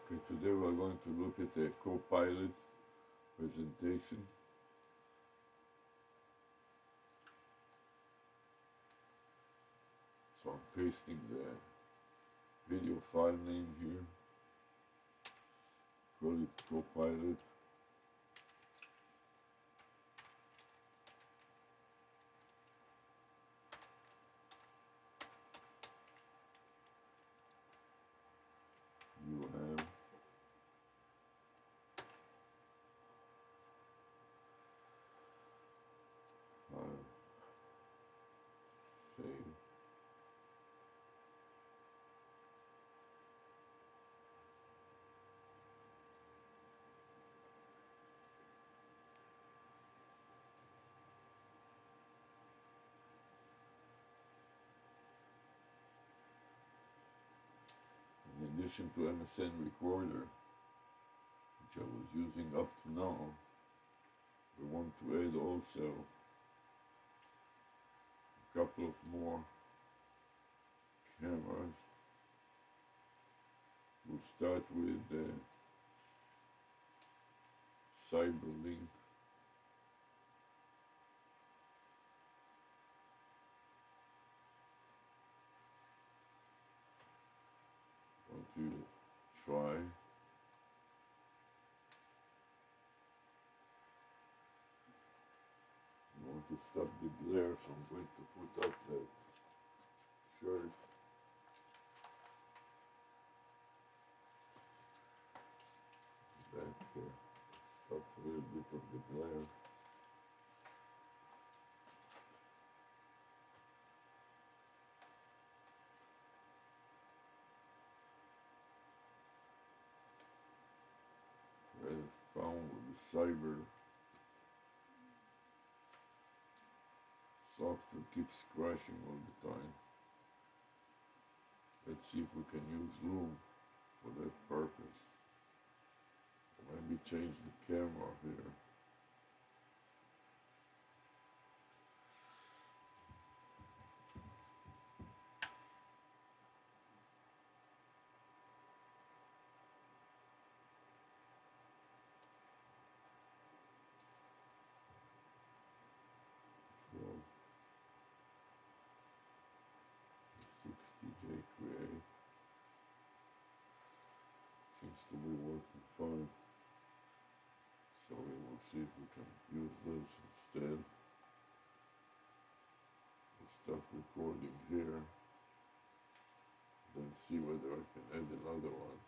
Okay, today we're going to look at the co-pilot presentation. So I'm pasting the video file name here. Call it co-pilot. You have file save. In addition to MSN Recorder, which I was using up to now, we want to add also a couple of more cameras. We'll start with the Cyberlink. Want to try. I want to stop the glare, so I'm going to put up that shirt. Back here. Stops a little bit of the glare. I found with the cyber software keeps crashing all the time. Let's see if we can use Loom for that purpose. Maybe change the camera here. So 60J create seems to be working fine. So we will see if we can use this instead. We'll stop recording here, then see whether I can add another one.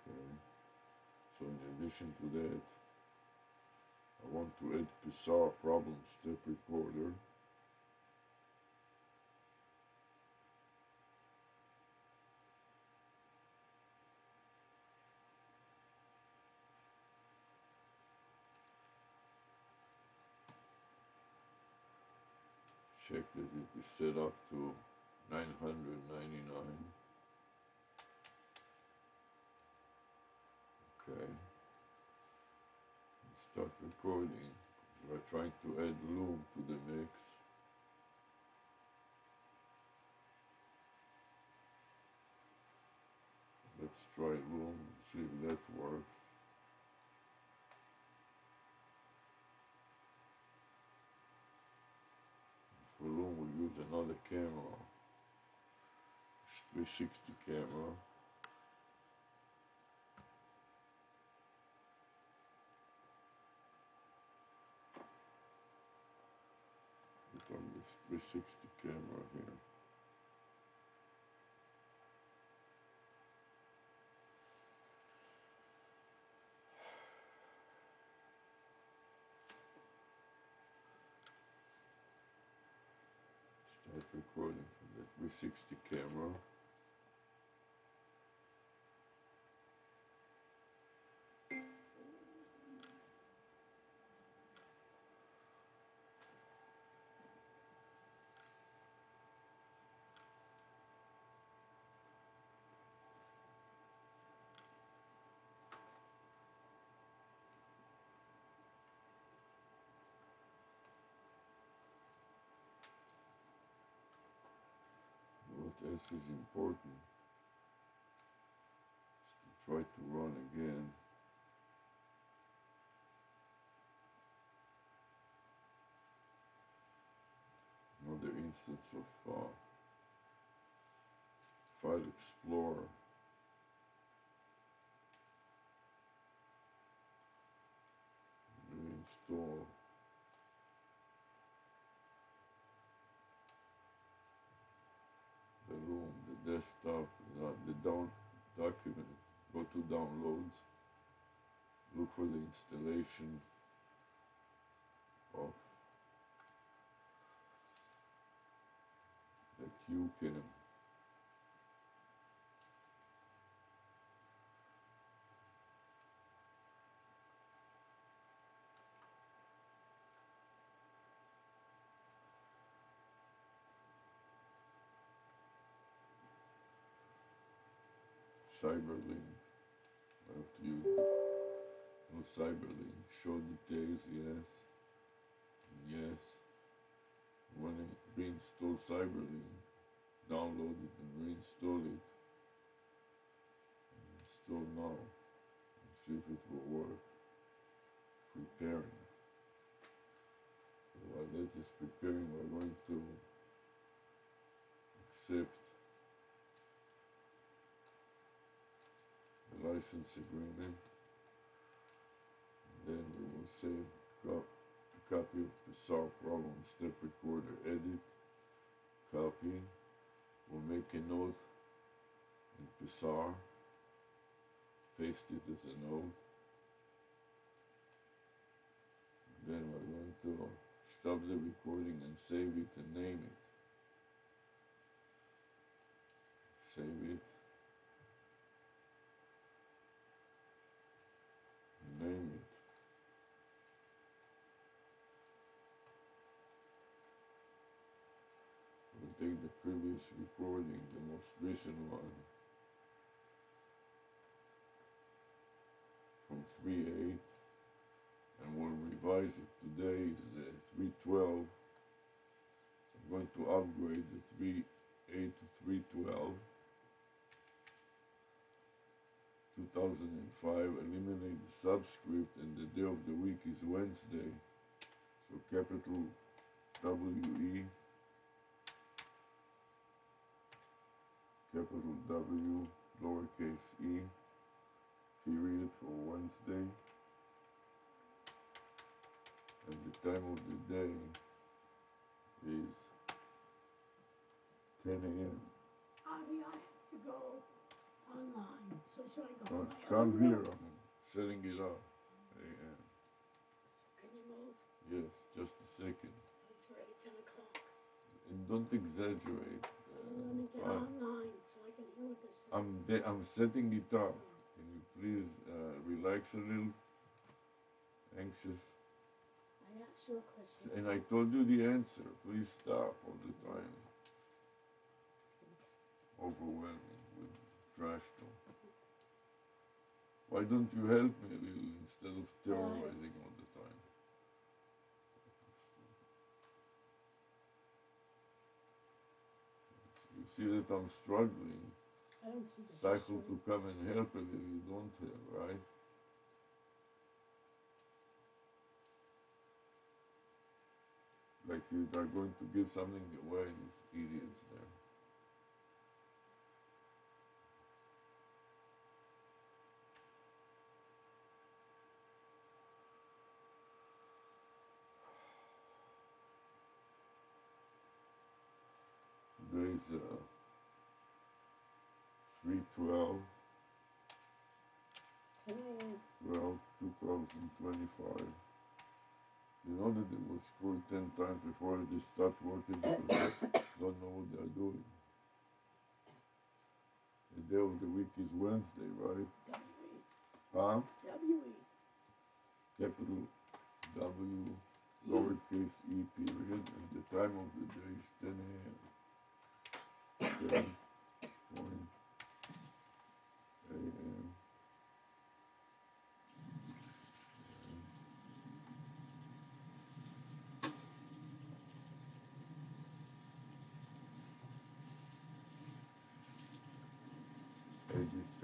Okay. So in addition to that, I want to add to solve problem step recorder. Check that it is set up to 999. Okay. Start recording. We're trying to add Loom to the mix. Let's try Loom, see if that works. For Loom we'll use another camera. It's 360 camera. Put on this 360 camera here. Start recording from the 360 camera. S is important, is to try to run again. Another instance of File Explorer. Reinstall the room, the desktop, the document. Go to downloads. Look for the installation of that you can cyberlink. I have to use no cyberlink. Show details, yes. Yes. When I reinstall cyberlink, download it and reinstall it. Install now and see if it will work. Preparing. While that is preparing, we're going to accept the license agreement. And then we will save a copy of Psar problem step recorder. Edit, copy. We'll make a note in Psar. Paste it as a note. Then we're going to stop the recording and save it and name it. Save it. And name it. We'll take the previous recording, the most recent one, from 3.8, and we'll revise it. Today is the 3.12, so I'm going to upgrade the 3.8 to 3.12. 2005, eliminate the subscript, and the day of the week is Wednesday. So capital W-E, capital W, lowercase e, period for Wednesday. And the time of the day is 10 a.m. Avi, I have to go online, so should I go on my Come own here, road? I'm setting it up. A.m. So can you move? Yes, just a second. It's already 10 o'clock. And don't exaggerate. Let me get fine. online so I can hear what they're saying. I'm setting it up. Can you please relax a little? Anxious? I asked you a question. And I told you the answer. Please stop all the time. Overwhelming with trash talk. Why don't you help me a little instead of terrorizing all the time? You see that I'm struggling. I don't see the Cycle history. to come and help a little, you don't have, right? Like you are going to give something away, these idiots there. Today's 3/12, 2025. You know that they will scroll 10 times before they start working because they don't know what they're doing. The day of the week is Wednesday, right? W-E. Huh? W-E. Capital W, lowercase e period, and the time of the day is 10 a.m. 10 point a.m.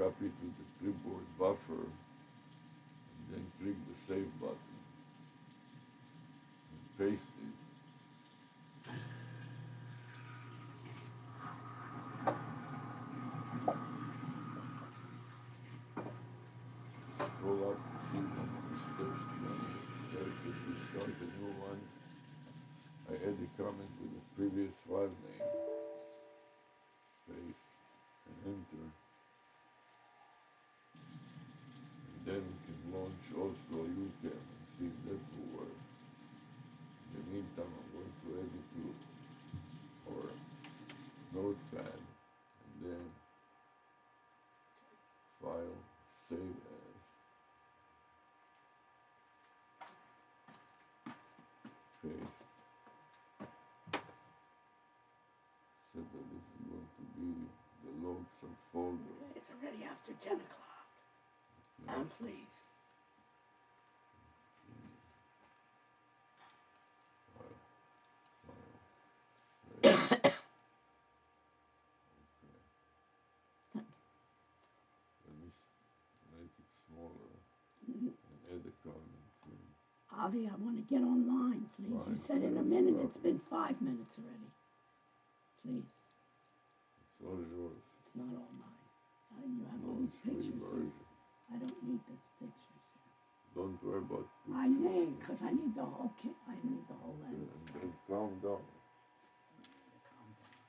copy it to the clipboard buffer, and then click the save button and paste it. Scroll up to see how many steps, 28 steps. If you start a new one, I add a comment with the previous file name, paste, and enter. And then we can launch also UCAM and see if that will work. In the meantime, I'm going to add it to our notepad, and then file, save as, paste, said that this is going to be the log subfolder. Okay, it's already after 10 o'clock. Now, please. File, save. Okay. Let me make it smaller and add a comment here. Avi, I want to get online, please. You Fine, said in a thanks, minute. Avi. It's been 5 minutes already. Please. It's all yours. It's not all mine. You have all Launch these free pictures here. version. I don't need these pictures here. Don't worry about pictures. I need, because I need the whole kit. I need the whole Okay, lens. and then calm down. Calm down.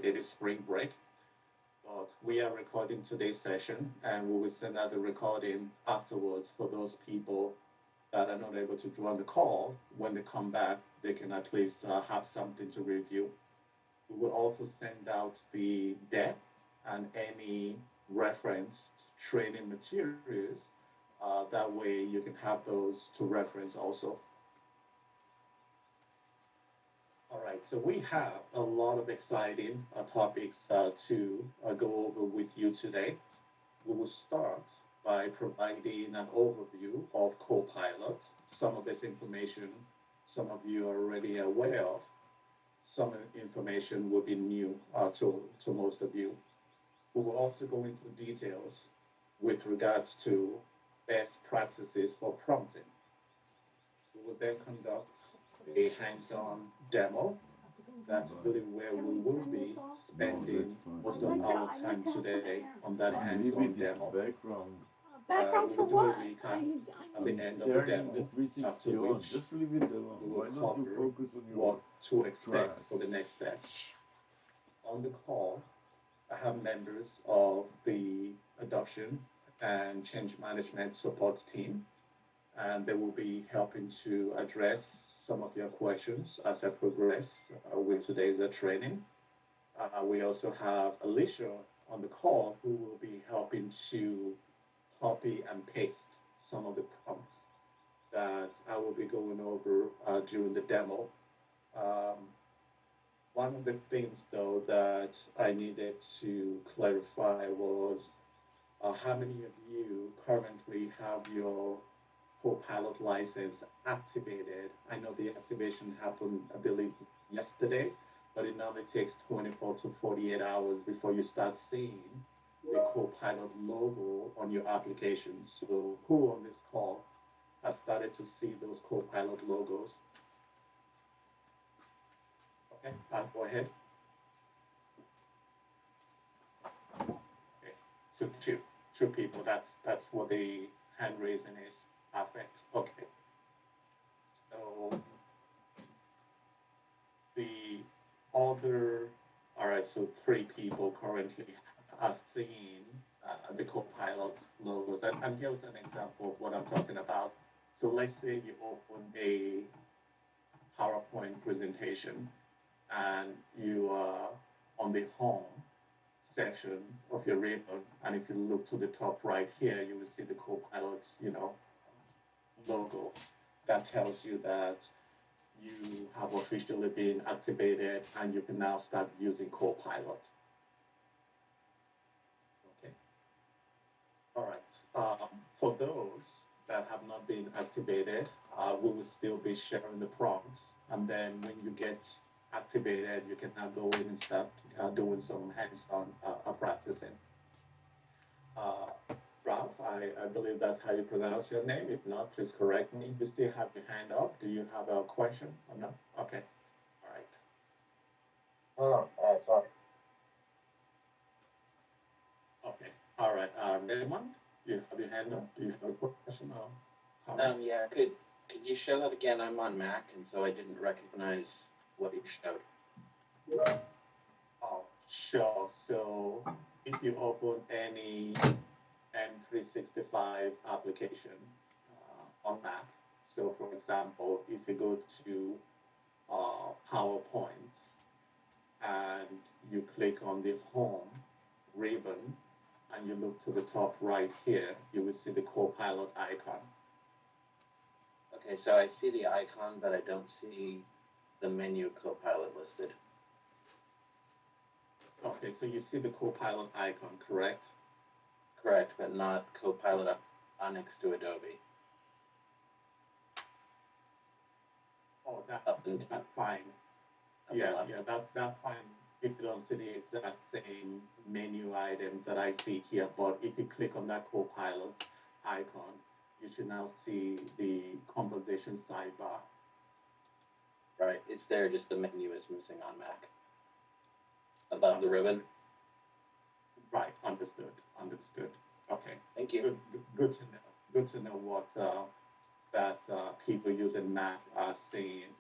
It is spring break, but we are recording today's session and we will send out the recording afterwards for those people that are not able to join the call. When they come back, they can at least have something to review. We will also send out the deck and any reference training materials. That way you can have those to reference also. All right, so we have a lot of exciting topics to go over with you today. We will start by providing an overview of Copilot. Some of this information, some of you are already aware of. Some information will be new to most of you. We will also go into details with regards to best practices for prompting. We will then conduct a hands-on demo. That's really where we will be spending most of our time today on that hands-on demo. Background. Background for We will what? do a recap at the end of the Turning demo, the 360 after on. which Just leave it alone. we Why will not you cover focus on your what to expect tracks? for the next step. On the call, I have members of the adoption and change management support team, and they will be helping to address some of your questions as I progress with today's training. We also have Alicia on the call who will be helping to copy and paste some of the prompts that I will be going over during the demo. One of the things, though, that I needed to clarify was how many of you currently have your Copilot license activated? I know the activation happened, I believe, yesterday, but it normally takes 24 to 48 hours before you start seeing the Copilot logo on your application. So who on this call has started to see those Copilot logos? Okay, go ahead. Okay, so two people. That's what the hand raising is. Perfect. Okay. So the other, all right. So three people currently are seeing the Copilot logos, and here's an example of what I'm talking about. So let's say you open a PowerPoint presentation and you are on the home section of your ribbon, and if you look to the top right here, you will see the Copilot, logo. That tells you that you have officially been activated and you can now start using Copilot. Okay. All right. For those that have not been activated, we will still be sharing the prompts, and then when you get activated, you can now go in and start doing some hands-on practicing. Ralph, I believe that's how you pronounce your name. If not, please correct me. You still have your hand up. Do you have a question or no? Okay. All right. Oh, sorry. Okay. All right. Raymond, you have your hand up. Do you have a question or comment? Yeah, could you show that again? I'm on Mac, and so I didn't recognize what you showed. Oh, sure. So if you open any M365 application on Mac, so for example, if you go to PowerPoint and you click on the Home ribbon and you look to the top right here, you will see the Copilot icon. Okay, so I see the icon, but I don't see the menu Copilot listed. Okay, so you see the Copilot icon, correct? Correct, but not Copilot next to Adobe. Oh, that's fine. Yeah, that's fine. If you don't see the exact same menu items that I see here, but if you click on that Copilot icon, you should now see the conversation sidebar. Right, it's there, just the menu is missing on Mac. Above the ribbon. Right, understood. Okay. Thank you. Good to know. Good to know what that people using Mac are seeing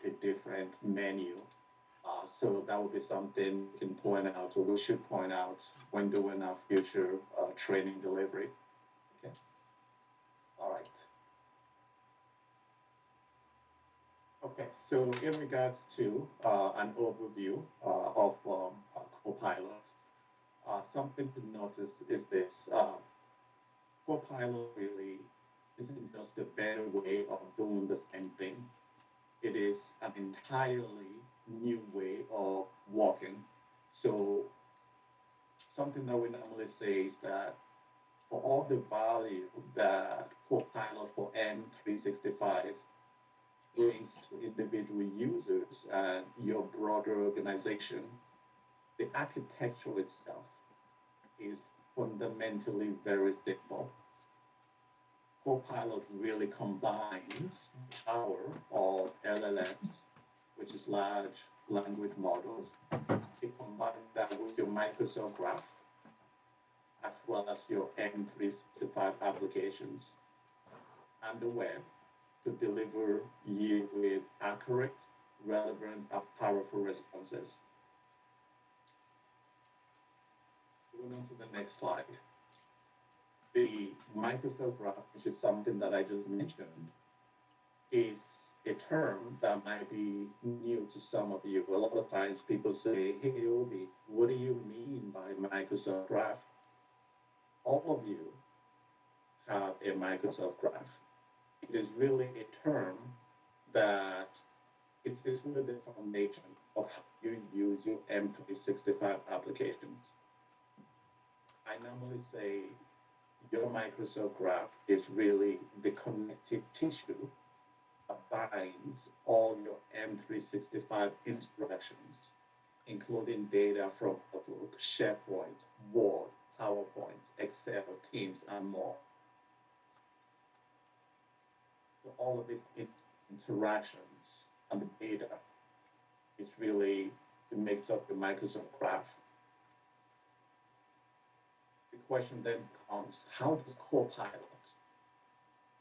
a different menu. So that would be something we can point out, or we should point out when doing our future training delivery. Okay. All right. Okay. So in regards to an overview of Copilot, something to notice is this. Copilot really isn't just a better way of doing the same thing. It is an entirely new way of working. So something that we normally say is that for all the value that Copilot for M365 brings to individual users and your broader organization, the architecture itself is fundamentally very simple. Copilot really combines the power of LLMs, which is large language models. It combines that with your Microsoft Graph, as well as your M365 applications and the web to deliver you with accurate, relevant, and powerful responses. Moving on to the next slide. The Microsoft Graph, which is something that I just mentioned, is a term that might be new to some of you. A lot of times people say, hey, Obi, what do you mean by Microsoft Graph? All of you have a Microsoft Graph. It is really a term that it is really the foundation of how you use your M365 applications. I normally say your Microsoft Graph is really the connective tissue that binds all your M365 interactions, including data from Outlook, SharePoint, Word, PowerPoint, Excel, Teams, and more. So all of these interactions and the data is really it makes up the Microsoft Graph. The question then becomes, how does Copilot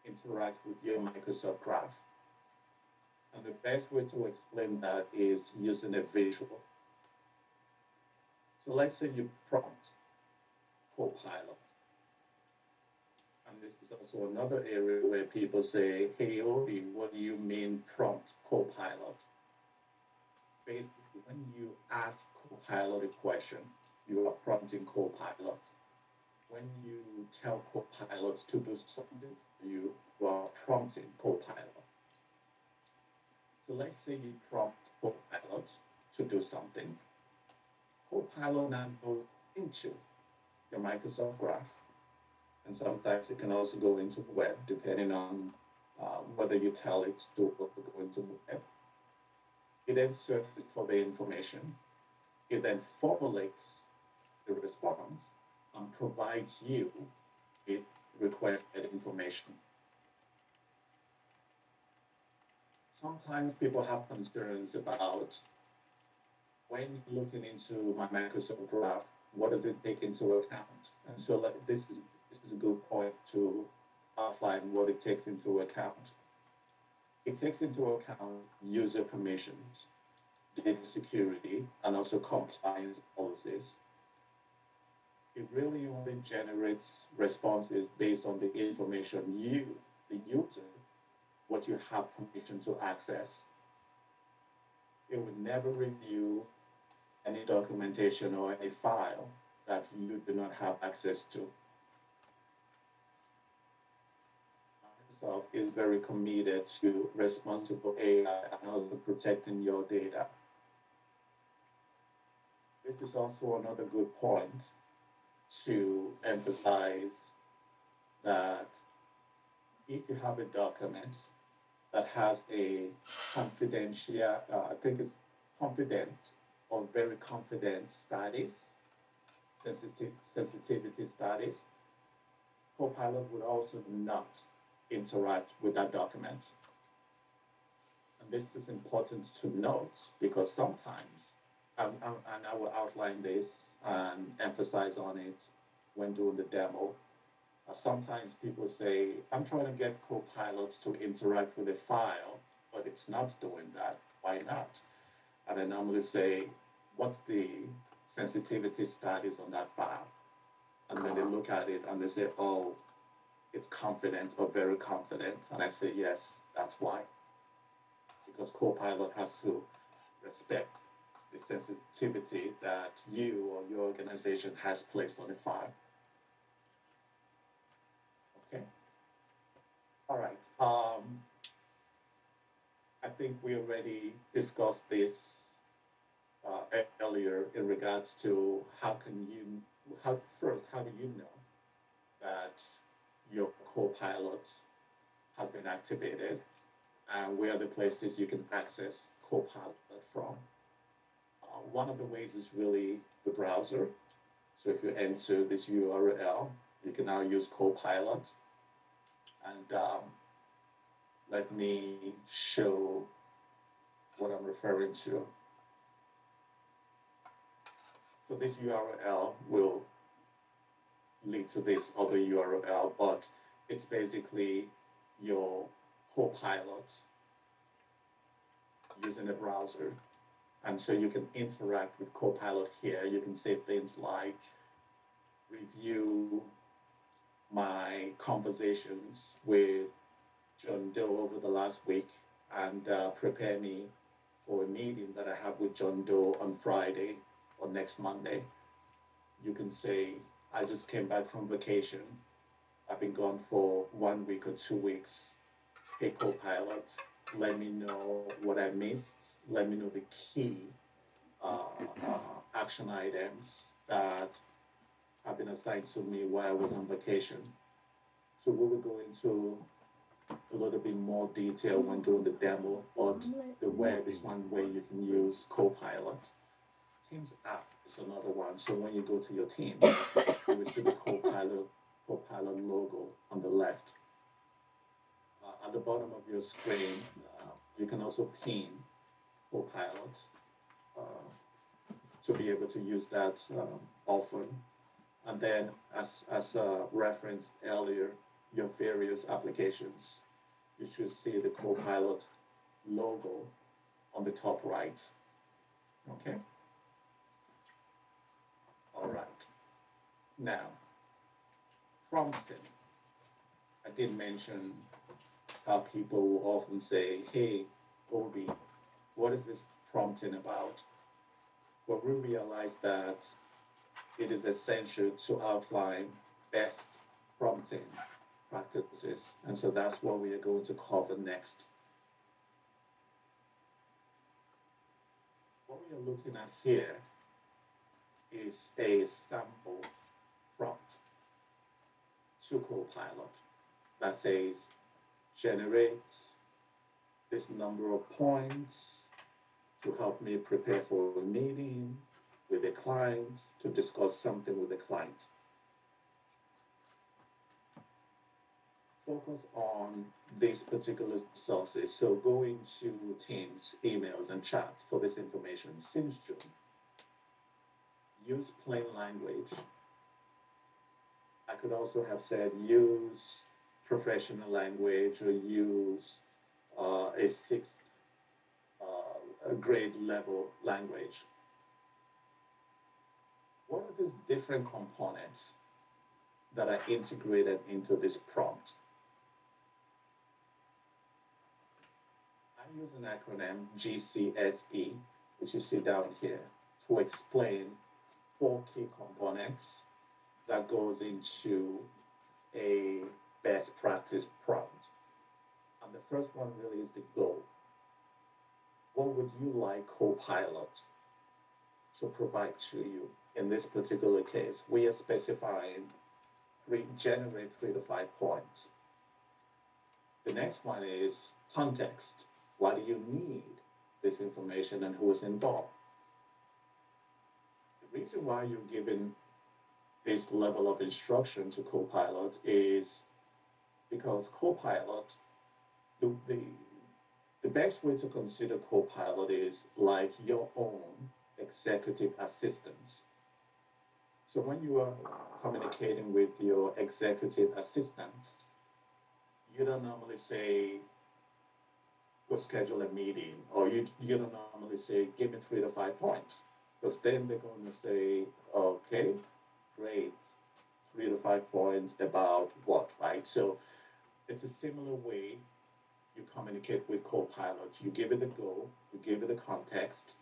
interact with your Microsoft Graph? And the best way to explain that is using a visual. So let's say you prompt Copilot. And this is also another area where people say, hey, Obi, what do you mean prompt Copilot? Basically, when you ask Copilot a question, you are prompting Copilot. When you tell Copilot to do something, you are prompting Copilot. So let's say you prompt Copilot to do something. Copilot now goes into your Microsoft Graph, and sometimes it can also go into the web, depending on whether you tell it to go into the web. It then searches for the information. It then formulates the response and provides you with requested information. Sometimes people have concerns about when looking into my Microsoft Graph, what does it take into account? And so this is a good point to outline what it takes into account. It takes into account user permissions, data security, and also compliance policies. It really only generates responses based on the information you, the user, what you have permission to access. It would never review any documentation or any file that you do not have access to. Microsoft is very committed to responsible AI and also protecting your data. This is also another good point to emphasize that if you have a document that has a confidential, I think it's confident or very confident studies, sensitivity studies, Copilot would also not interact with that document. And this is important to note because sometimes, and I will outline this and emphasize on it when doing the demo. Sometimes people say, I'm trying to get Copilot to interact with a file, but it's not doing that. Why not? And I normally say, what's the sensitivity studies on that file? And then they look at it and they say, oh, it's confident or very confident. And I say, yes, that's why. Because Copilot has to respect the sensitivity that you or your organization has placed on the file. Okay. All right. I think we already discussed this earlier in regards to how do you know that your Copilot has been activated and where are the places you can access Copilot from. One of the ways is really the browser. So if you enter this URL, you can now use Copilot. And let me show what I'm referring to. So this URL will lead to this other URL, but it's basically your Copilot using a browser. And so you can interact with Copilot here. You can say things like, review my conversations with John Doe over the last week and prepare me for a meeting that I have with John Doe on Friday or next Monday. You can say, I just came back from vacation. I've been gone for 1 week or 2 weeks. Hey, Copilot, let me know what I missed. Let me know the key action items that have been assigned to me while I was on vacation. So we will go into a little bit more detail when doing the demo, but the web is one way you can use Copilot. Teams app is another one. So when you go to your team, you will see the Copilot logo on the left. At the bottom of your screen, you can also pin Copilot to be able to use that often. And then, as referenced earlier, your various applications, you should see the Copilot logo on the top right. Okay? All right. Now, prompting. I did mention how people will often say, hey, Obi, what is this prompting about? But we realize that it is essential to outline best prompting practices. And so that's what we are going to cover next. What we are looking at here is a sample prompt to Copilot that says, generate this number of points to help me prepare for a meeting with a client, to discuss something with a client. Focus on these particular sources. So go into Teams, emails, and chat for this information. Since June, use plain language. I could also have said use professional language or use a sixth grade level language. What are these different components that are integrated into this prompt? I use an acronym GCSE, which you see down here, to explain 4 key components that goes into a best practice prompt. And the first one really is the goal. What would you like Copilot to provide to you? In this particular case, we are specifying generate 3 to 5 points. The next one is context. Why do you need this information and who is involved? The reason why you're giving this level of instruction to Copilot is because Copilot, the best way to consider Copilot is like your own executive assistants. So when you are communicating with your executive assistant, you don't normally say, go schedule a meeting, or you don't normally say, give me 3 to 5 points, because then they're going to say, okay, great, 3 to 5 points about what, right? So it's a similar way you communicate with Copilot. You give it the goal, you give it the context,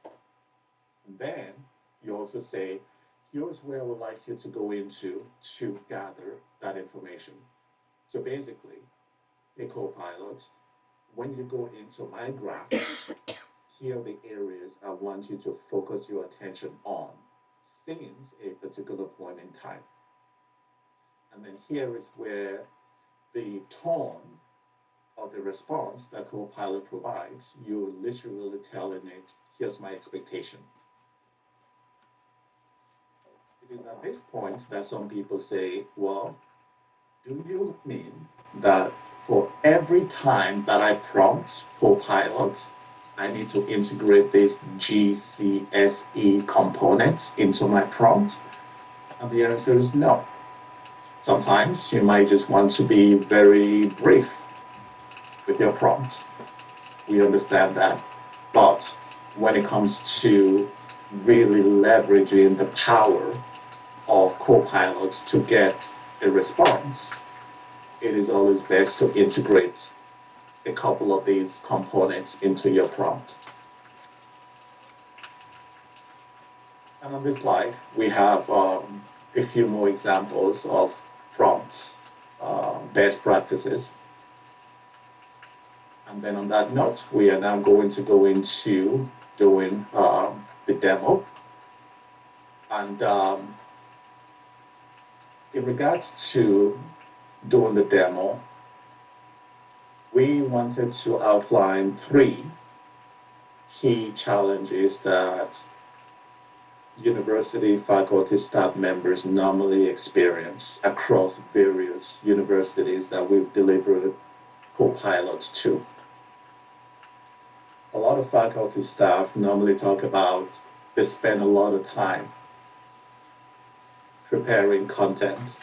and then you also say, here's where I would like you to go into to gather that information. So basically, a Copilot, when you go into my graph, here are the areas I want you to focus your attention on since a particular point in time. And then here is where the tone of the response that Copilot provides, you're literally telling it, here's my expectation. It is at this point that some people say, well, do you mean that for every time that I prompt Copilot, I need to integrate this GCSE component into my prompt? And the answer is no. Sometimes you might just want to be very brief with your prompt. We understand that. But when it comes to really leveraging the power of Copilot to get a response, it is always best to integrate a couple of these components into your prompt. And on this slide, we have a few more examples of prompts, best practices. And then on that note, we are now going to go into doing the demo. And in regards to doing the demo, we wanted to outline 3 key challenges that university faculty staff members normally experience across various universities that we've delivered Copilots to. A lot of faculty staff normally talk about they spend a lot of time preparing content.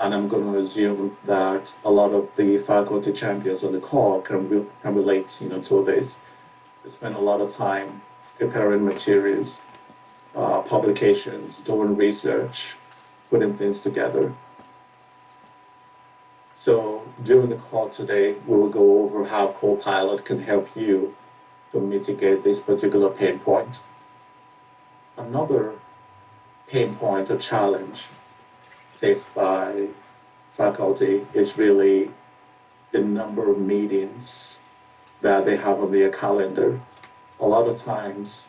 And I'm going to assume that a lot of the faculty champions on the call can relate to this. They spend a lot of time preparing materials, publications, doing research, putting things together. So during the call today, we will go over how Copilot can help you to mitigate this particular pain point. Another pain point or challenge faced by faculty is really the number of meetings that they have on their calendar. A lot of times,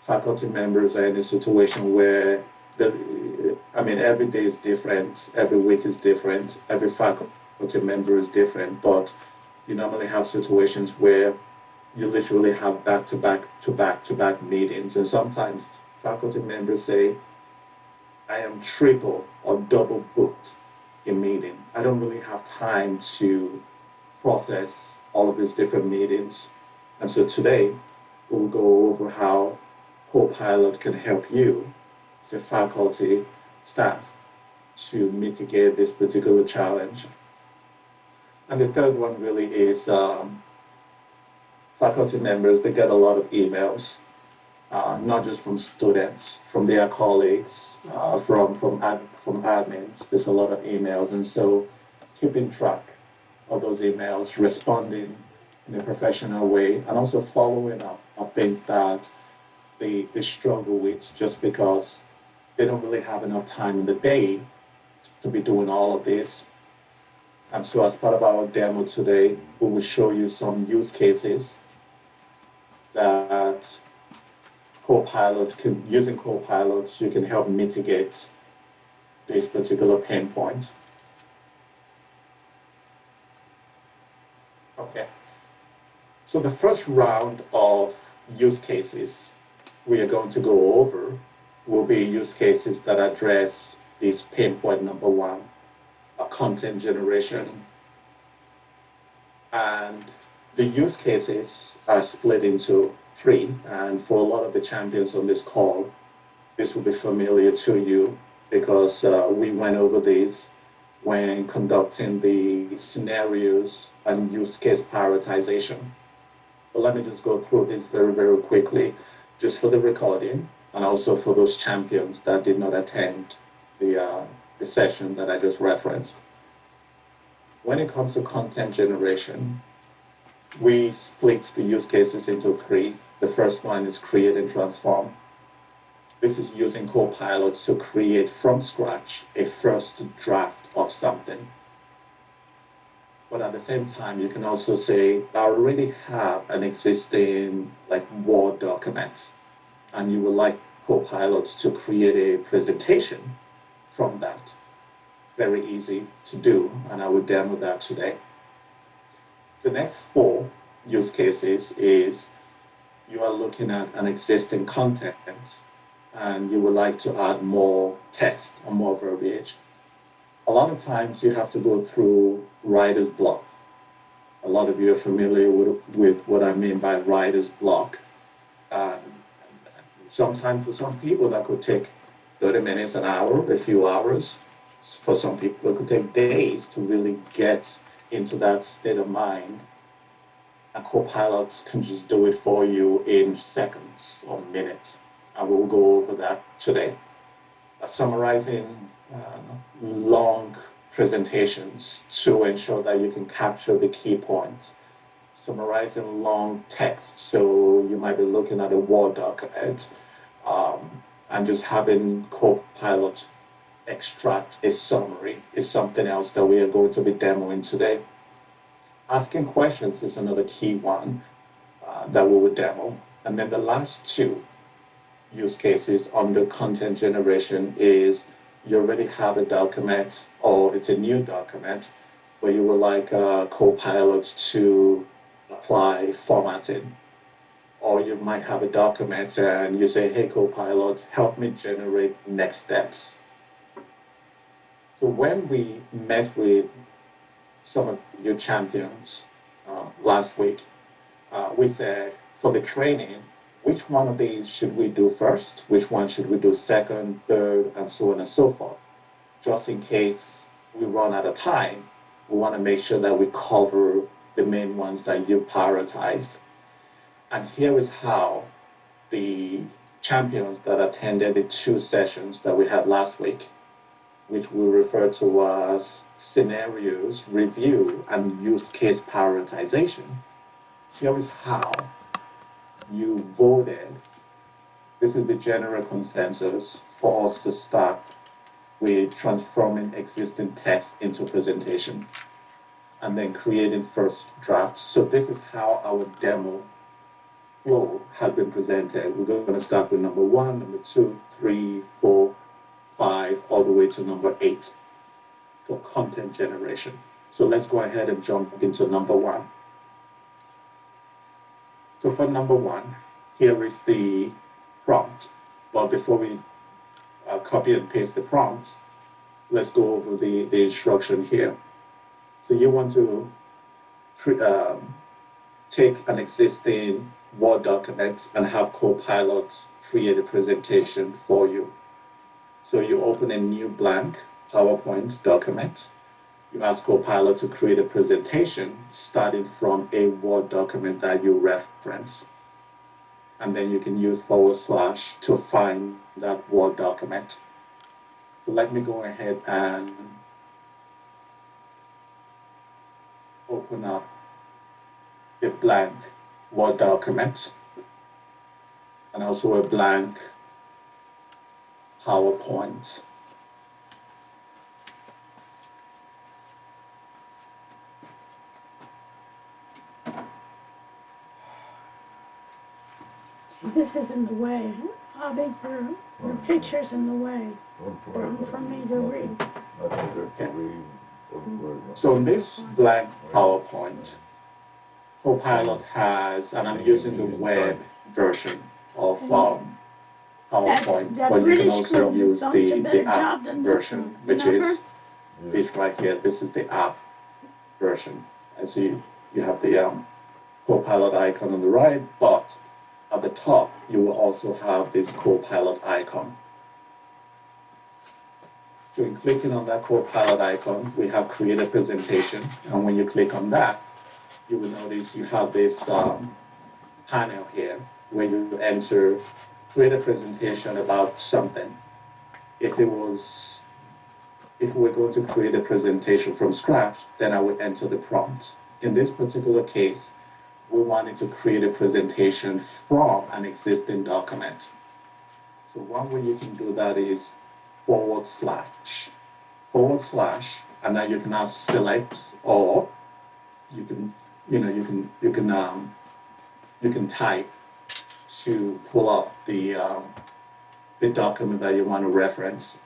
faculty members are in a situation where every day is different, every week is different, every faculty member is different, but you normally have situations where you literally have back-to-back meetings, and sometimes faculty members say, I am triple or double booked in meeting. I don't really have time to process all of these different meetings. And so today, we'll go over how Copilot can help you as a faculty staff to mitigate this particular challenge. And the third one really is faculty members, they get a lot of emails, not just from students, from their colleagues, from admins. There's a lot of emails, and so keeping track of those emails, responding in a professional way, and also following up on things that they struggle with just because they don't really have enough time in the day to be doing all of this. And so as part of our demo today, we will show you some use cases that using Copilot, you can help mitigate this particular pain point. Okay. So the first round of use cases we are going to go over will be use cases that address this pain point number 1, content generation. And the use cases are split into 3, and for a lot of the champions on this call, this will be familiar to you because we went over these when conducting the scenarios and use case prioritization. But let me just go through this very, very quickly, just for the recording, and also for those champions that did not attend the session that I just referenced. When it comes to content generation, we split the use cases into 3. The first one is create and transform. This is using Copilot to create from scratch a first draft of something. But at the same time, you can also say, I already have an existing Word document, and you would like Copilot to create a presentation from that. very easy to do, and I will demo that today. The next 4 use cases is you are looking at an existing content and you would like to add more text or more verbiage. A lot of times you have to go through writer's block. A lot of you are familiar with what I mean by writer's block. Sometimes for some people that could take 30 minutes, an hour, a few hours. For some people it could take days to really get into that state of mind. And Copilot can just do it for you in seconds or minutes. And we'll go over that today. Summarizing long presentations to ensure that you can capture the key points. Summarizing long text, so you might be looking at a Word document and just having Copilot extract a summary is something else that we are going to be demoing today. Asking questions is another key one that we will demo. And then the last 2 use cases under content generation is you already have a document or it's a new document where you would like Copilot to apply formatting. Or you might have a document and you say, hey, Copilot, help me generate next steps. So when we met with some of your champions last week, we said for the training, which one of these should we do first? Which one should we do second, third, and so on and so forth? Just in case we run out of time, we want to make sure that we cover the main ones that you prioritize. And here is how the champions that attended the 2 sessions that we had last week, which we refer to as scenarios, review, and use case prioritization. Here is how you voted. This is the general consensus for us to start with transforming existing text into presentation and then creating first drafts. So this is how our demo flow has been presented. We're going to start with number 1, number 2, 3, 4, 5, all the way to number 8 for content generation. So let's go ahead and jump into number 1. So for number 1, here is the prompt. But before we copy and paste the prompt, let's go over the instruction here. So you want to take an existing Word document and have Copilot create a presentation for you. So you open a new blank PowerPoint document. You ask Copilot to create a presentation starting from a Word document that you reference. And then you can use / to find that Word document. So let me go ahead and open up a blank Word document and also a blank PowerPoint. See, this is in the way. I think your picture's in the way for me to read. So in this blank PowerPoint, Copilot has, and I'm using the web version of PowerPoint, that but you can British also group use done such a the better app job than this version, one. which Remember? is this right here. This is the app version. And so you have the Copilot icon on the right, but at the top, you will also have this Copilot icon. So in clicking on that Copilot icon, we have create a presentation. And when you click on that, you will notice you have this panel here where you enter, create a presentation about something. If we were going to create a presentation from scratch, then I would enter the prompt. In this particular case, we wanted to create a presentation from an existing document. So one way you can do that is // and then you can now select, or you can type to pull up the document that you want to reference.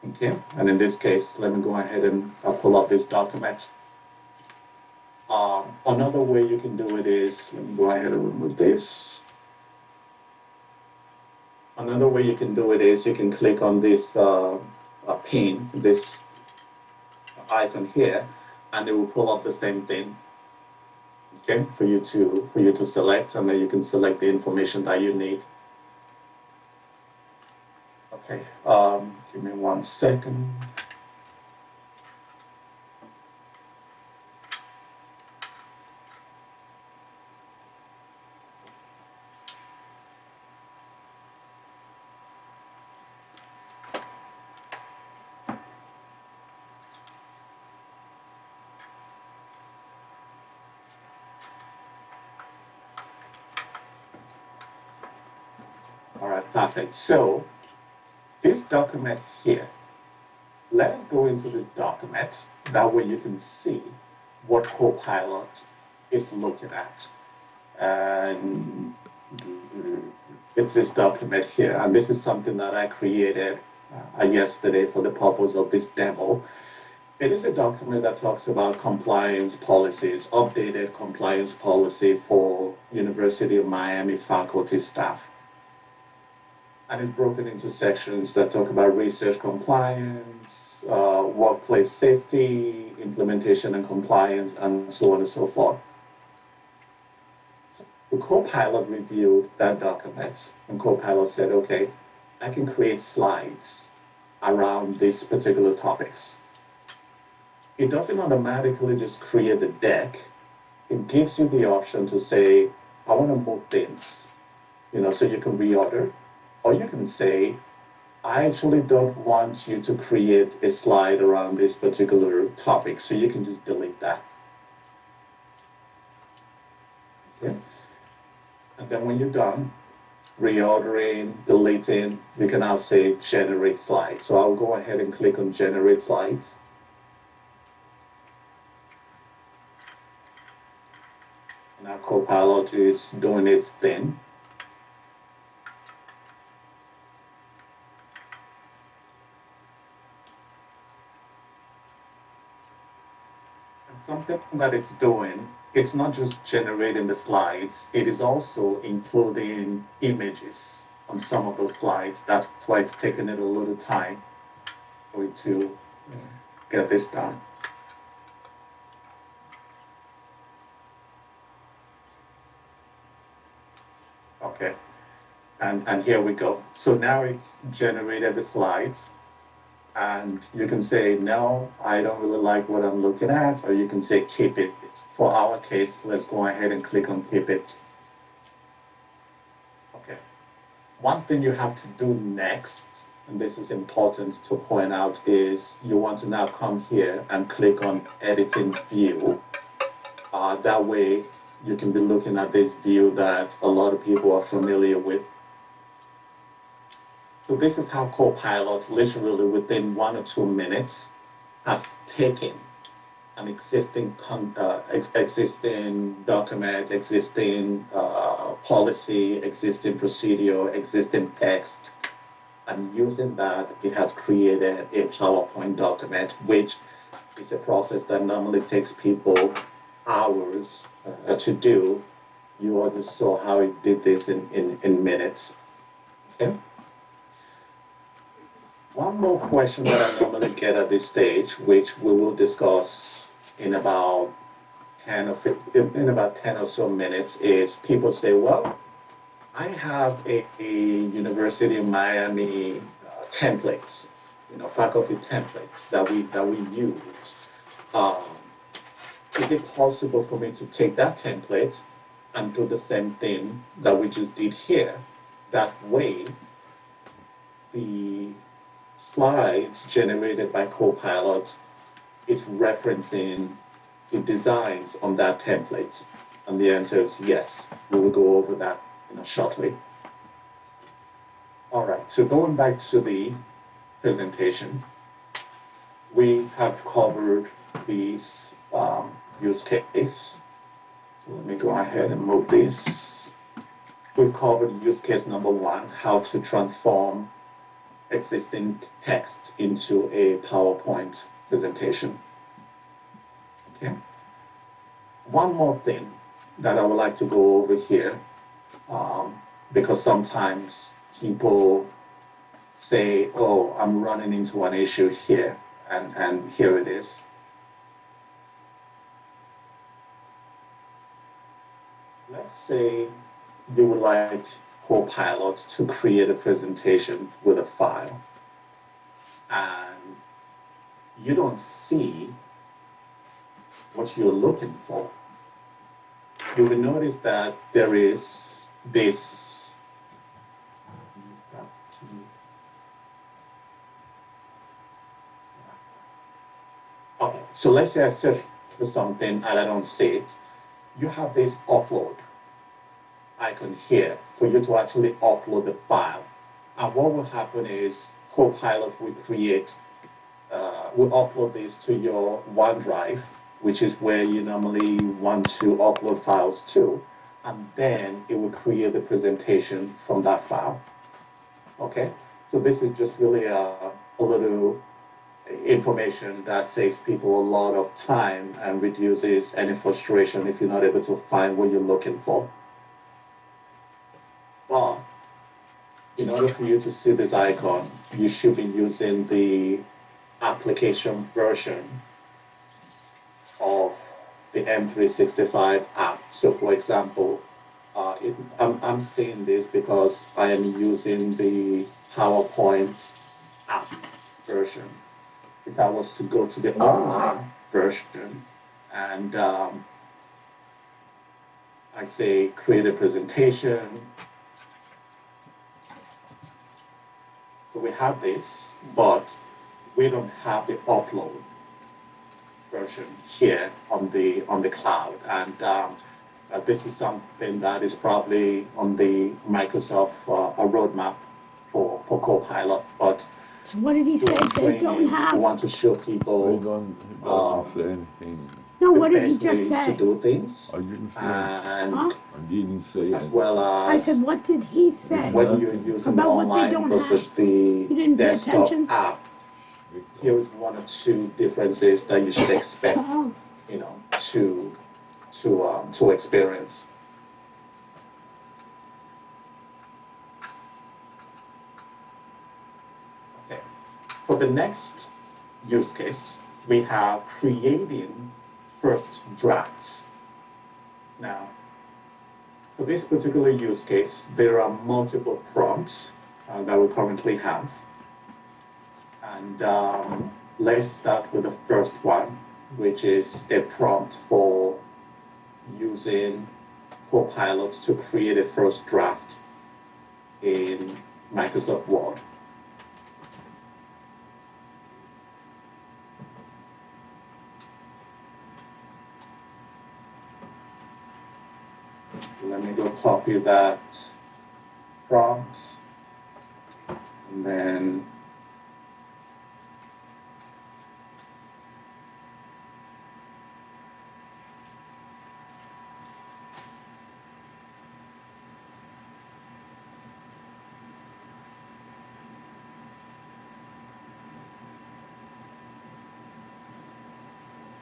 Okay, and in this case, let me go ahead and pull up this document. Another way you can do it is, let me go ahead and remove this. Another way you can do it is you can click on this pin, this icon here, and it will pull up the same thing. Okay, for you to select, and then you can select the information that you need. Okay, give me 1 second. All right, perfect. So this document here, let us go into this document. That way you can see what Copilot is looking at. And it's this document here. And this is something that I created yesterday for the purpose of this demo. It is a document that talks about compliance policies, updated compliance policy for University of Miami faculty staff. And it's broken into sections that talk about research compliance, workplace safety, implementation and compliance, and so on and so forth. So the Copilot reviewed that document, and Copilot said, okay, I can create slides around these particular topics. It doesn't automatically just create the deck. It gives you the option to say, I want to move things, so you can reorder. Or you can say, I actually don't want you to create a slide around this particular topic, so you can just delete that. Okay? And then when you're done reordering, deleting, you can now say generate slides. So I'll go ahead and click on generate slides. Now Copilot is doing its thing. Something that it's doing, it's not just generating the slides, it is also including images on some of those slides. That's why it's taking it a little time for it to get this done. Okay, and here we go. So now it's generated the slides. And you can say, no, I don't really like what I'm looking at, or you can say, keep it. For our case, let's go ahead and click on keep it. Okay. One thing you have to do next, and this is important to point out, is you want to now come here and click on editing view. That way, you can be looking at this view that a lot of people are familiar with. So this is how Copilot, literally within 1 or 2 minutes, has taken an existing document, existing policy, existing procedure, existing text, and using that, it has created a PowerPoint document, which is a process that normally takes people hours to do. You all just saw how it did this in minutes. Okay. One more question that I normally get at this stage, which we will discuss in about 10 or so minutes, is people say, well, I have a University of Miami templates, faculty templates that we use. Is it possible for me to take that template and do the same thing that we just did here? That way, the slides generated by Copilot is referencing the designs on that template? And the answer is yes. We will go over that shortly. All right, so going back to the presentation, we have covered these use case. So let me go ahead and move this. We've covered use case number 1, how to transform existing text into a PowerPoint presentation. Okay. One more thing that I would like to go over here, because sometimes people say, oh, I'm running into an issue here, and here it is. Let's say you would like Copilot to create a presentation with a file, and you don't see what you're looking for. You will notice that there is this okay, so let's say I search for something and I don't see it. You have this upload icon here for you to actually upload the file. And what will happen is Copilot will will upload this to your OneDrive, which is where you normally want to upload files to, and then it will create the presentation from that file. Okay, so this is just really a little information that saves people a lot of time and reduces any frustration if you're not able to find what you're looking for. But in order for you to see this icon, you should be using the application version of the M365 app. So for example, I'm saying this because I am using the PowerPoint app version. If I was to go to the online version and I say create a presentation, so we have this, but we don't have the upload version here on the cloud, and this is something that is probably on the Microsoft a roadmap for Copilot. But So what did he say they don't have? I want to show people. He doesn't say anything. No, what did he just say? To do things. I didn't say and Huh? I didn't say as it. well I as said, what did he say? when you're using About what they online don't versus have. the You didn't pay desktop attention? app. Here's one or two differences that you should expect, Oh, you know, to experience. Okay. For the next use case, we have creating first drafts. Now, for this particular use case, there are multiple prompts that we currently have. And let's start with the first one, which is a prompt for using Copilot to create a first draft in Microsoft Word. Let me go copy that prompt, and then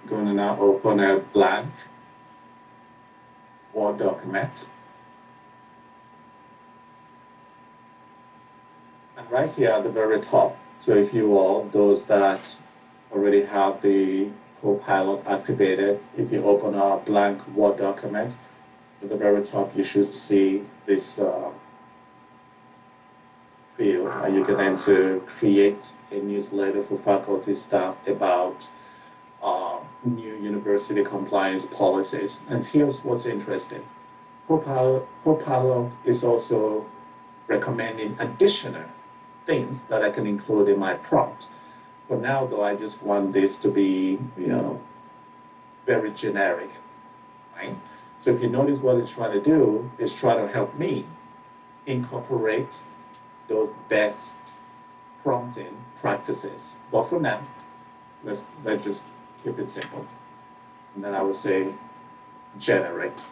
going to now open a blank Word document. And right here at the very top, so if you all, those that already have the Copilot activated, if you open a blank Word document, at the very top you should see this field, and you can enter create a newsletter for faculty staff about new university compliance policies. And here's what's interesting. Copilot is also recommending additional things that I can include in my prompt. For now, though, I just want this to be, very generic, right? So if you notice what it's trying to do, is try to help me incorporate those best prompting practices. But for now, let's just keep it simple. And then I will say generate.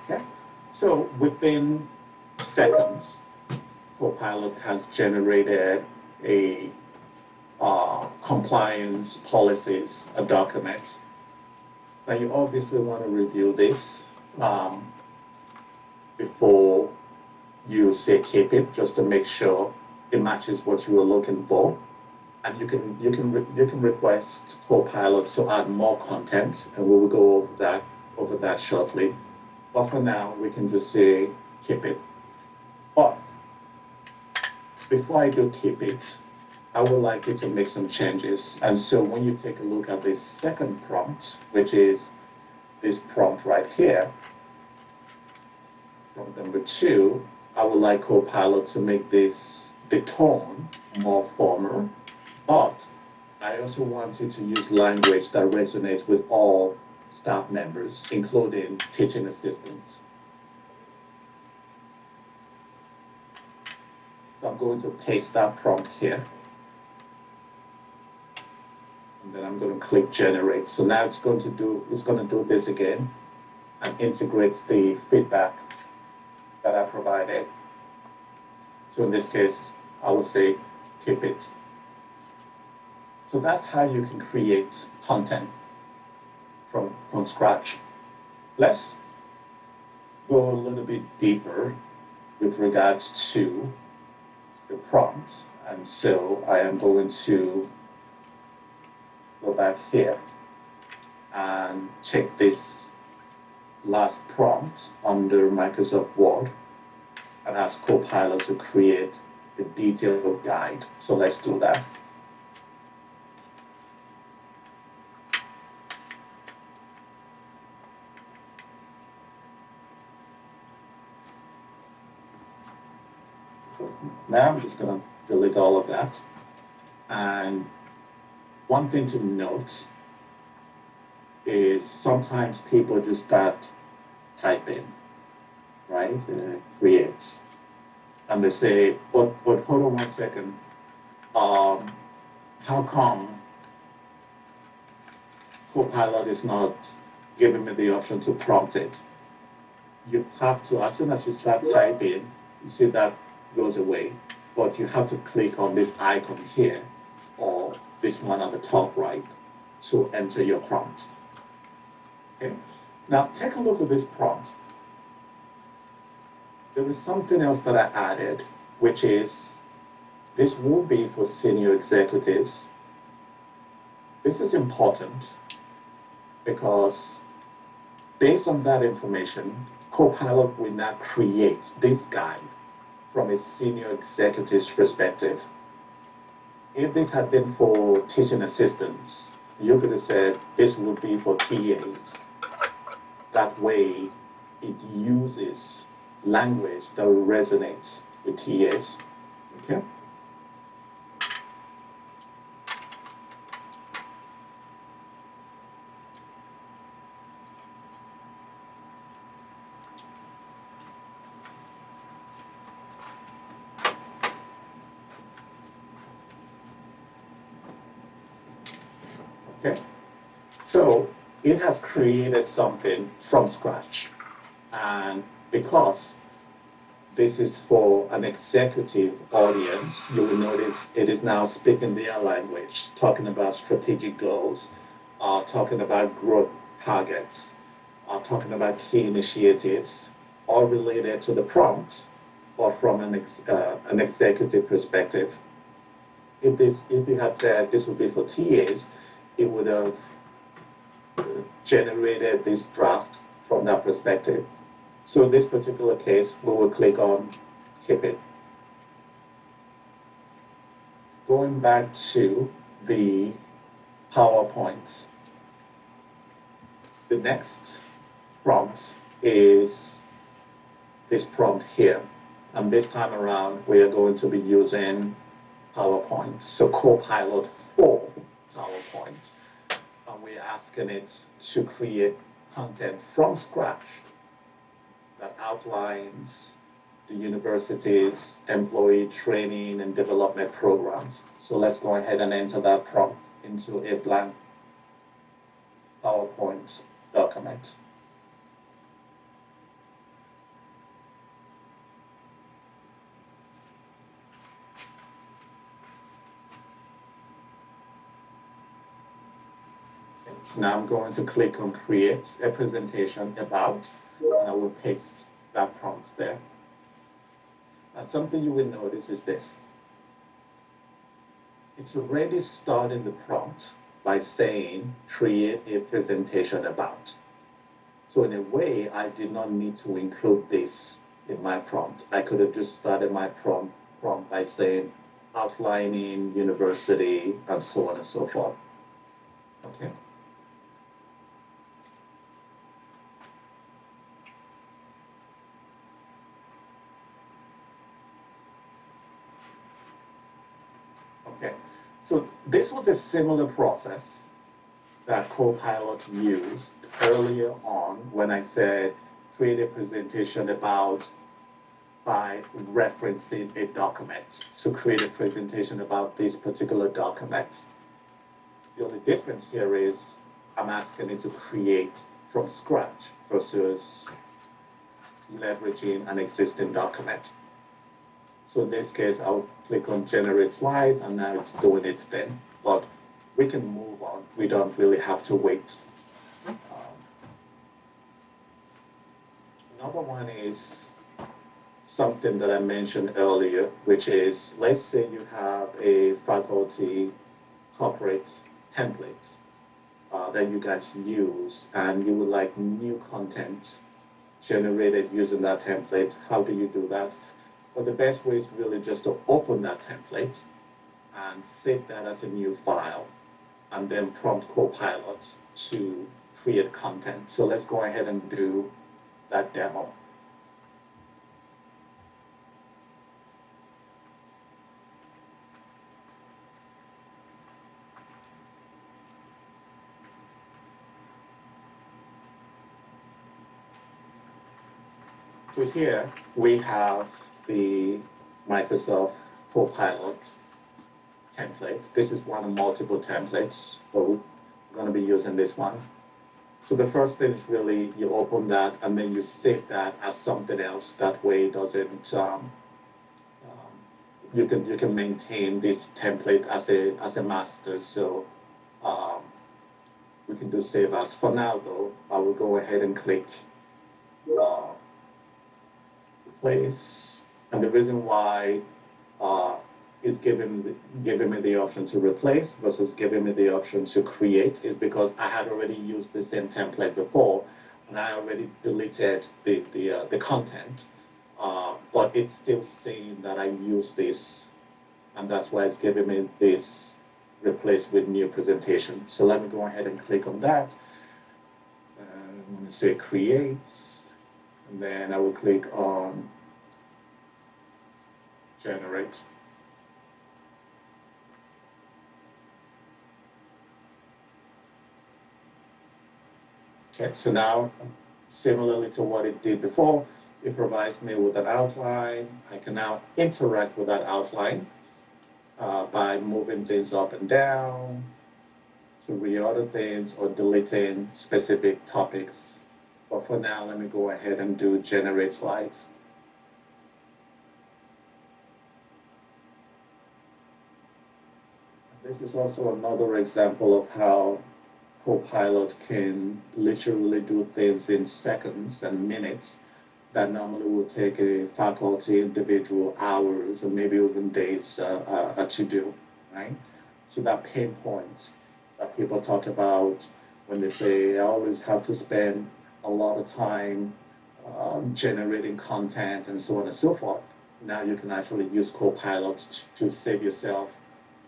Okay, so within seconds, Copilot has generated a compliance policies, a document. Now you obviously want to review this before you say keep it, just to make sure it matches what you were looking for. And you can request Copilot to add more content, and we will go over that shortly. But for now, we can just say keep it. But before I do keep it, I would like you to make some changes. And so when you take a look at the second prompt, which is this prompt right here, prompt number 2, I would like Copilot to make the tone more formal, but I also want you to use language that resonates with all staff members, including teaching assistants. So I'm going to paste that prompt here. And then I'm going to click generate. So now it's going to do this again and integrates the feedback that I provided. So in this case, I will say keep it. So that's how you can create content from scratch. Let's go a little bit deeper with regards to the prompts. And so I am going to go back here and check this last prompt under Microsoft Word and ask Copilot to create a detailed guide. So let's do that. Now I'm just going to delete all of that. And one thing to note is sometimes people just start typing, right? Creates. And they say, but hold on one second. How come Copilot is not giving me the option to prompt it? You have to, as soon as you start typing, you see that goes away. But you have to click on this icon here or this one at the top right to enter your prompt. Okay. Now take a look at this prompt. There is something else that I added, which is this will be for senior executives. This is important because based on that information, Copilot will now create this guide from a senior executive's perspective. If this had been for teaching assistants, you could have said this would be for TAs. That way, it uses language that will resonate with TAs. Okay? Okay, so it has created something from scratch. And because this is for an executive audience, you will notice it is now speaking their language, talking about strategic goals, talking about growth targets, talking about key initiatives, all related to the prompt or from an executive perspective. If you had said this would be for TAs, it would have generated this draft from that perspective. So in this particular case, we will click on keep it. Going back to the PowerPoint, the next prompt is this prompt here. And this time around, we are going to be using PowerPoint. So Copilot for PowerPoint. And we're asking it to create content from scratch that outlines the university's employee training and development programs. So let's go ahead and enter that prompt into a blank PowerPoint document. So now I'm going to click on create a presentation about, and I will paste that prompt there. And something you will notice is this. It's already starting the prompt by saying create a presentation about. So in a way, I did not need to include this in my prompt. I could have just started my prompt by saying outlining university and so on and so forth. Okay. Okay. So this was a similar process that Copilot used earlier on when I said create a presentation about by referencing a document. So create a presentation about this particular document. The only difference here is I'm asking it to create from scratch versus leveraging an existing document. So in this case, I'll click on generate slides and now it's doing its thing. But we can move on. We don't really have to wait. Another one is something that I mentioned earlier, which is, let's say you have a faculty corporate template that you guys use and you would like new content generated using that template. How do you do that? Well, the best way is really just to open that template and save that as a new file and then prompt Copilot to create content. So let's go ahead and do that demo. So here we have the Microsoft Copilot template. This is one of multiple templates, but we're going to be using this one. So the first thing is really you open that and then you save that as something else. That way it doesn't, you can maintain this template as a master. So we can do save as. For now though, I will go ahead and click replace. And the reason why is giving me the option to replace versus giving me the option to create is because I had already used the same template before and I already deleted the content, but it's still saying that I use this, and that's why it's giving me this replace with new presentation. So let me go ahead and click on that. I'm going to say create, and then I will click on generate. Okay, so now, similarly to what it did before, it provides me with an outline. I can now interact with that outline by moving things up and down, to reorder things or deleting specific topics. But for now, let me go ahead and do generate slides. This is also another example of how Copilot can literally do things in seconds and minutes that normally would take a faculty individual hours or maybe even days to do, right? So that pain point that people talk about when they say, I always have to spend a lot of time generating content and so on and so forth. Now you can actually use Copilot to save yourself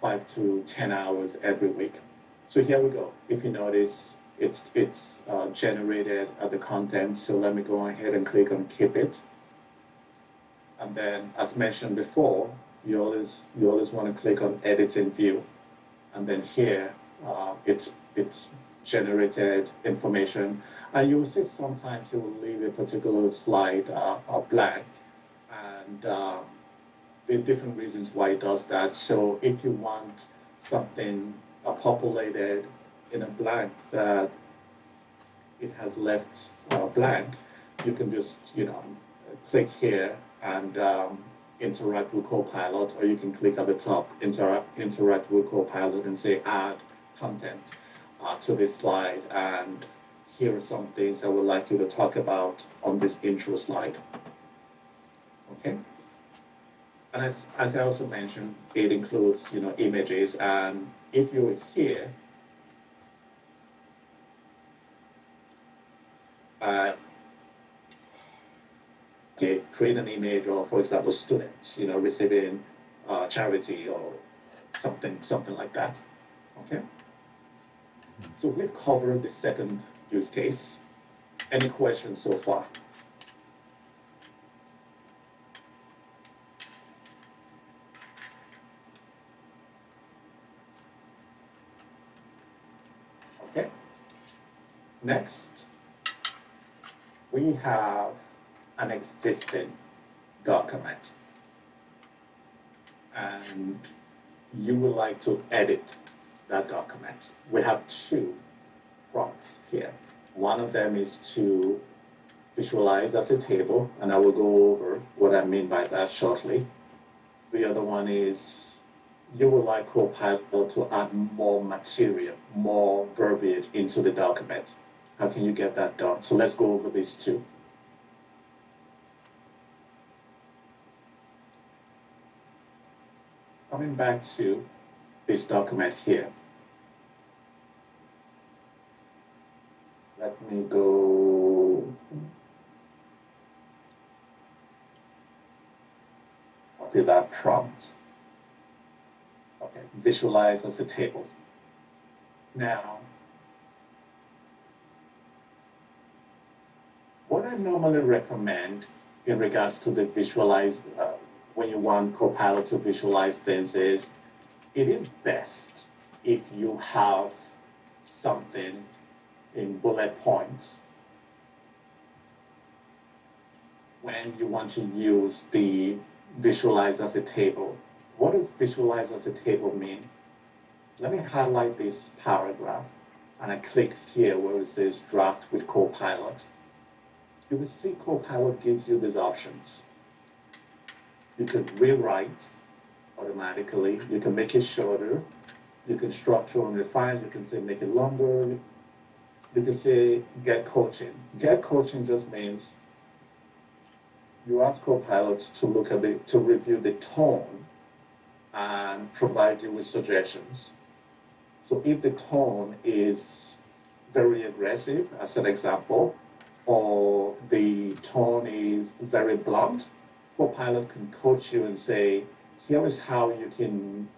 5 to 10 hours every week. So here we go. If you notice, it's generated the content. So let me go ahead and click on keep it. And then, as mentioned before, you always want to click on edit in view. And then here, it's generated information. And you will see sometimes it will leave a particular slide blank. And there are different reasons why it does that. So if you want something populated in a blank that it has left blank, you can just click here and interact with Copilot, or you can click at the top, interact with Copilot and say add content. to this slide, and here are some things I would like you to talk about on this intro slide. Okay. And as I also mentioned, it includes, images. And if you're here, create an image of, for example, students, receiving charity or something like that. Okay. So we've covered the second use case. Any questions so far? Okay. Next, we have an existing document, and you would like to edit that document. We have two prompts here. One of them is to visualize as a table, and I will go over what I mean by that shortly. The other one is you would like Copilot to add more material, more verbiage into the document. How can you get that done? So let's go over these two. Coming back to this document here. Let me go copy that prompt. Okay, visualize as a table. Now, what I normally recommend in regards to the visualize, when you want Copilot to visualize things, is it is best if you have something in bullet points when you want to use the visualize as a table. What does visualize as a table mean? Let me highlight this paragraph, and I click here where it says draft with Copilot. You will see Copilot gives you these options. You can rewrite automatically. You can make it shorter. You can structure and refine. You can say make it longer. You can say get coaching. Get coaching just means you ask Copilot to look at to review the tone and provide you with suggestions. So if the tone is very aggressive, as an example, or the tone is very blunt, Copilot can coach you and say, here is how you can,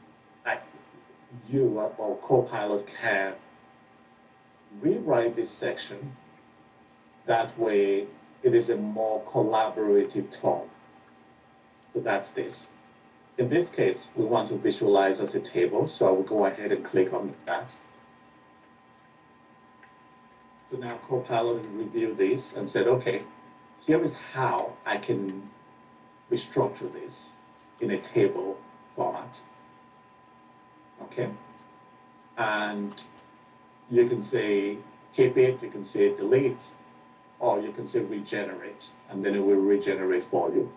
you or Copilot can rewrite this section. That way, it is a more collaborative tone. So that's this. In this case, we want to visualize as a table, so I will go ahead and click on that. So now Copilot reviewed this and said, okay, here is how I can restructure this in a table format. Okay? And you can say keep it, you can say delete, or you can say regenerate, and then it will regenerate for you.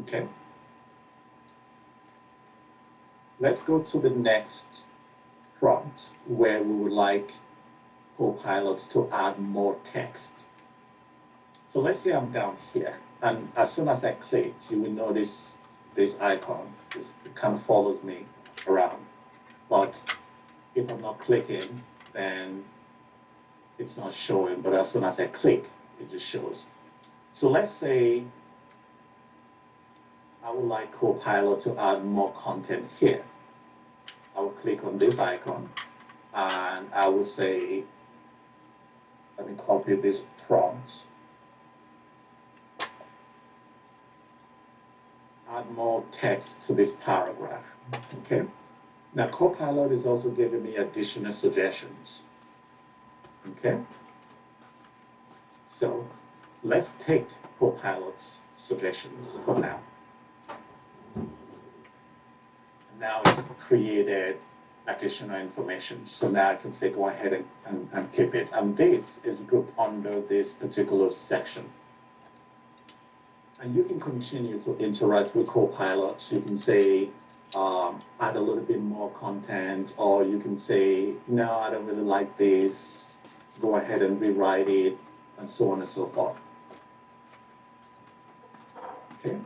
Okay? Let's go to the next prompt where we would like Copilot to add more text. So let's say I'm down here, and as soon as I click, you will notice this icon. It kind of follows me around. But if I'm not clicking, then it's not showing. But as soon as I click, it just shows. So let's say I would like Copilot to add more content here. I will click on this icon, and I will say, let me copy this prompt. Add more text to this paragraph. Okay. Now Copilot is also giving me additional suggestions. Okay. So let's take Copilot's suggestions for now. Now it's created additional information. So now I can say go ahead and keep it. And this is grouped under this particular section. And you can continue to interact with Copilot. You can say, add a little bit more content, or you can say, no, I don't really like this, go ahead and rewrite it, and so on and so forth. Okay.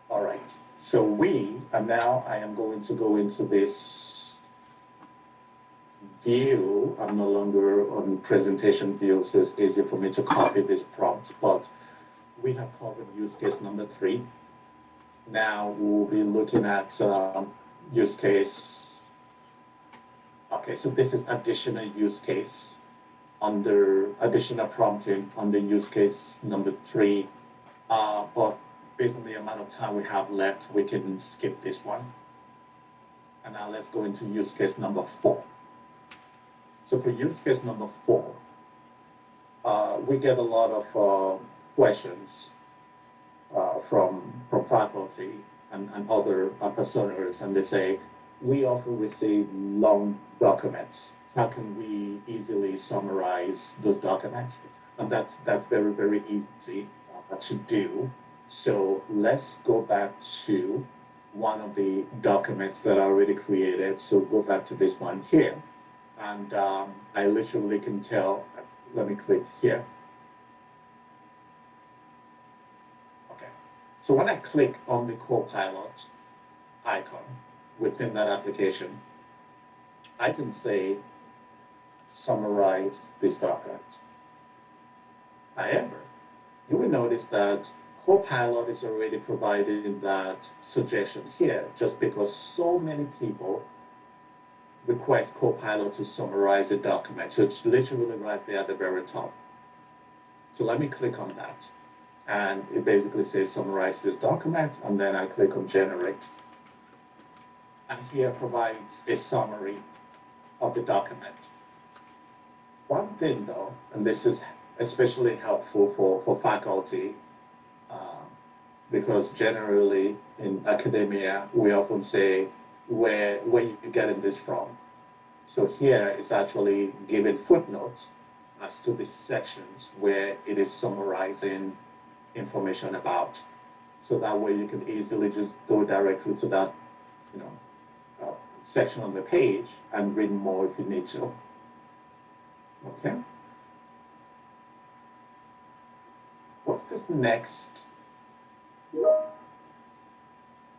All right. So now I am going to go into this view. I'm no longer on presentation view, so it's easy for me to copy this prompt, but we have covered use case number 3. Now we'll be looking at use case. Okay, so this is additional use case under additional prompting under use case number 3. But based on the amount of time we have left, we can skip this one. And now let's go into use case number 4. So for use case number 4, we get a lot of questions from faculty and other personas, and they say, we often receive long documents. How can we easily summarize those documents? And that's very, very easy to do. So let's go back to one of the documents that I already created. So go back to this one here. And I literally can tell, let me click here. Okay. So when I click on the Copilot icon within that application, I can say, summarize this document. However, you will notice that Copilot is already providing that suggestion here just because so many people request Copilot to summarize a document. So it's literally right there at the very top. So let me click on that. And it basically says summarize this document, and then I click on generate. And here provides a summary of the document. One thing though, and this is especially helpful for faculty, because generally in academia, we often say, where you getting this from? So here it's actually giving footnotes as to the sections where it is summarizing information about. So that way you can easily just go directly to that, section on the page and read more if you need to. Okay. What's this next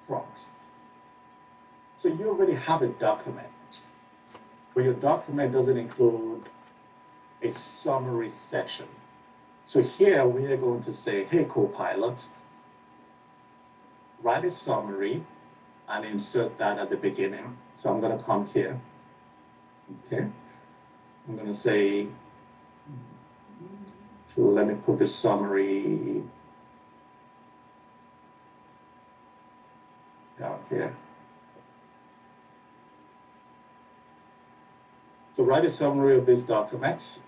prompt? So you already have a document, but your document doesn't include a summary section. So here we are going to say, hey, Copilot, write a summary and insert that at the beginning. So I'm going to come here. Okay. I'm going to say, so let me put the summary down here. So write a summary of this document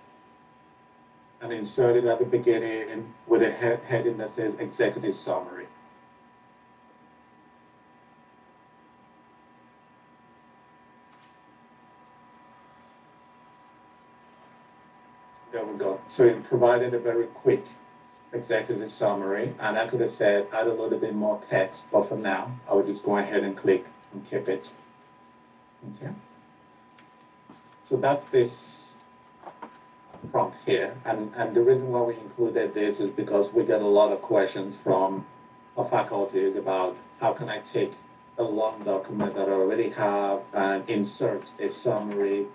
and insert it at the beginning with a heading that says executive summary. There we go. So it provided a very quick executive summary, and I could have said add a little bit more text, but for now, I would just go ahead and click and keep it. Okay. So that's this prompt here, and the reason why we included this is because we get a lot of questions from our faculties about how can I take a long document that I already have and insert a summary.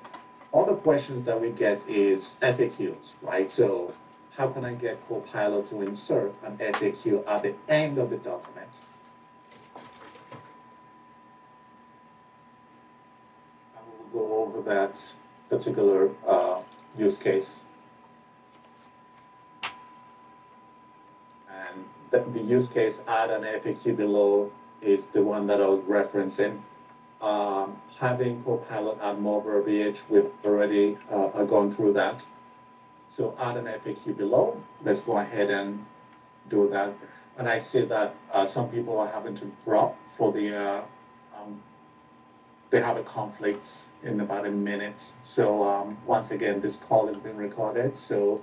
All the questions that we get is FAQs, right? So how can I get Copilot to insert an FAQ at the end of the document? And we'll go over that particular use case. And the use case add an FAQ below is the one that I was referencing. Having Copilot add more verbiage, we've already gone through that. So add an FAQ below. Let's go ahead and do that. And I see that some people are having to drop for the, they have a conflict in about a minute. So once again, this call is being recorded. So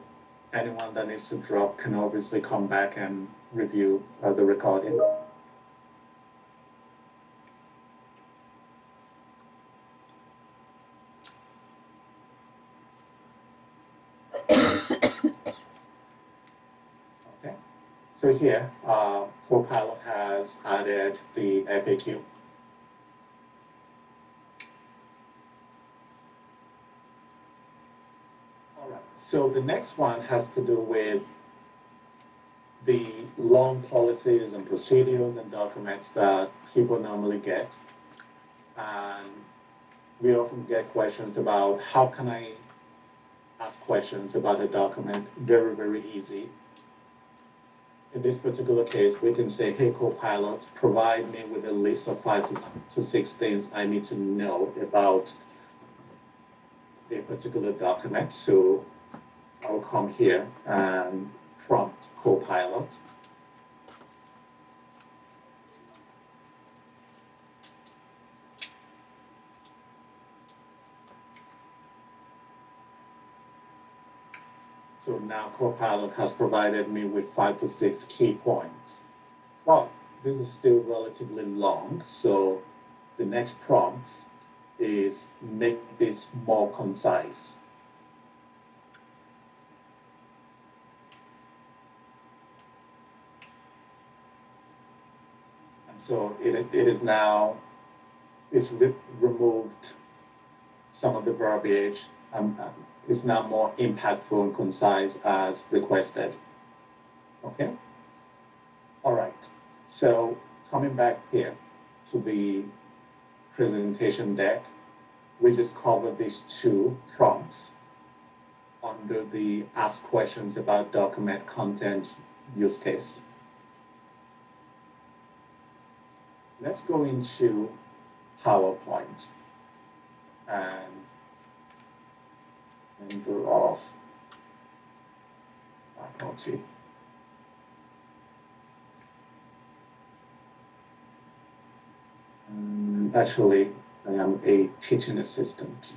anyone that needs to drop can obviously come back and review the recording. So here, Copilot has added the FAQ. All right, so the next one has to do with the long policies and procedures and documents that people normally get. And we often get questions about how can I ask questions about a document. Very, very easy. In this particular case, we can say, hey, Copilot, provide me with a list of 5 to 6 things I need to know about a particular document. So I'll come here and prompt Copilot. So now Copilot has provided me with 5 to 6 key points. But this is still relatively long, so the next prompt is make this more concise. And so it is now, it's removed some of the verbiage. Is now more impactful and concise as requested. Okay? All right. So coming back here to the presentation deck, we just covered these 2 prompts under the ask questions about document content use case. Let's go into PowerPoint and go off faculty. Actually, I am a teaching assistant.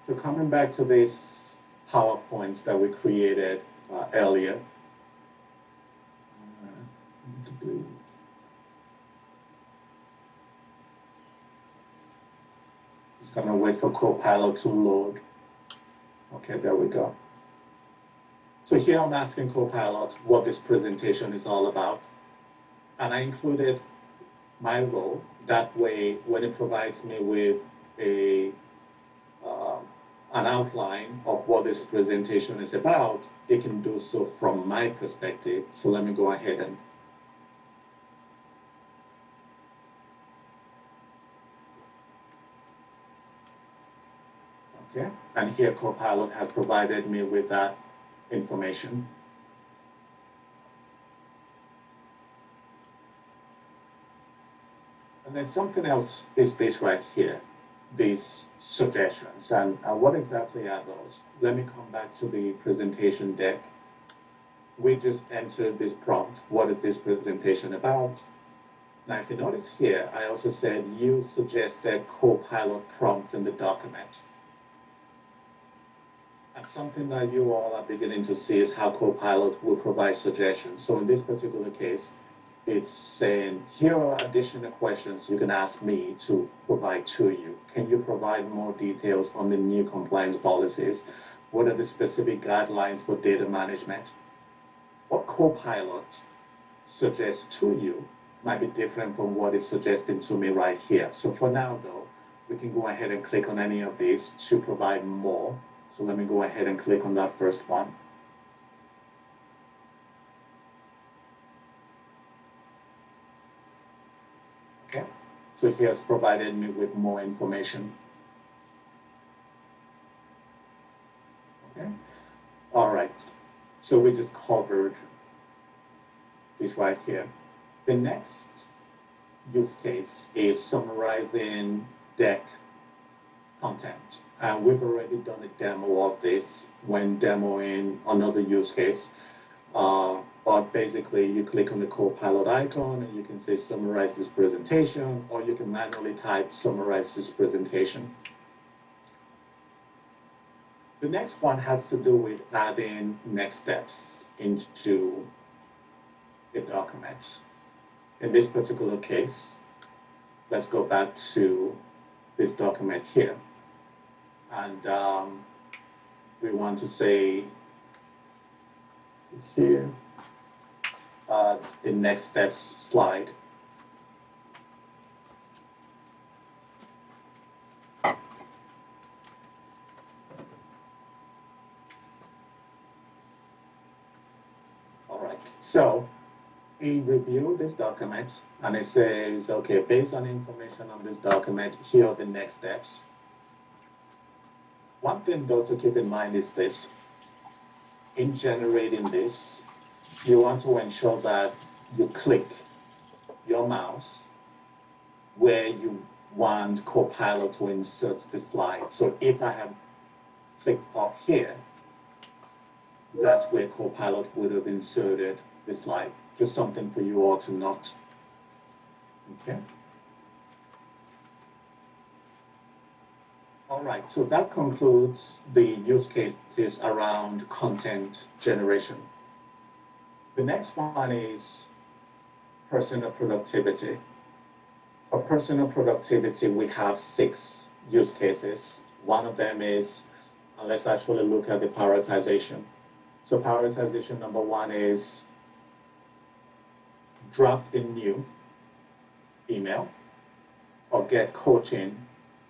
So coming back to these PowerPoints that we created earlier, just gonna wait for Copilot to load. Okay, there we go. So here I'm asking Copilot what this presentation is all about. And I included my role. That way, when it provides me with an outline of what this presentation is about, it can do so from my perspective. So let me go ahead and okay. And here Copilot has provided me with that information. And then something else is this right here, these suggestions. And what exactly are those? Let me come back to the presentation deck. We just entered this prompt. What is this presentation about? Now, if you notice here, I also said use suggested Copilot prompts in the document. And something that you all are beginning to see is how Copilot will provide suggestions. So in this particular case, it's saying, here are additional questions you can ask me to provide to you. Can you provide more details on the new compliance policies? What are the specific guidelines for data management? What Copilot suggests to you might be different from what is suggesting to me right here. So for now, though, we can go ahead and click on any of these to provide more. So let me go ahead and click on that first one. Okay, so he has provided me with more information. Okay, all right, so we just covered this right here. The next use case is summarizing deck content. And we've already done a demo of this when demoing another use case. But basically, you click on the Copilot icon and you can say summarize this presentation, or you can manually type summarize this presentation. The next one has to do with adding next steps into the document. In this particular case, let's go back to this document here. And we want to say here, the next steps slide. All right, so we review this document and it says, okay, based on information on this document, here are the next steps. One thing though to keep in mind is this. In generating this, you want to ensure that you click your mouse where you want Copilot to insert the slide. So if I have clicked up here, that's where Copilot would have inserted the slide. Just something for you all to note. Okay. All right, so that concludes the use cases around content generation. The next one is personal productivity. For personal productivity, we have 6 use cases. One of them is, let's actually look at the prioritization. So prioritization number 1 is draft a new email or get coaching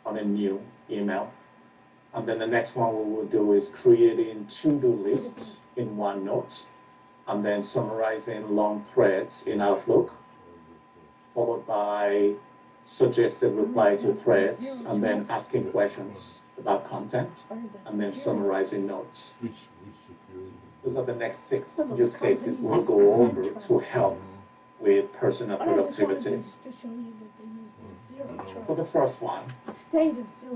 on a new email. And then the next one we will do is creating to-do lists in OneNote and then summarizing long threads in Outlook, followed by suggested reply to threads and then asking questions about content and then summarizing notes. Those are the next 6 use cases we'll go over to help with personal productivity. For the first one,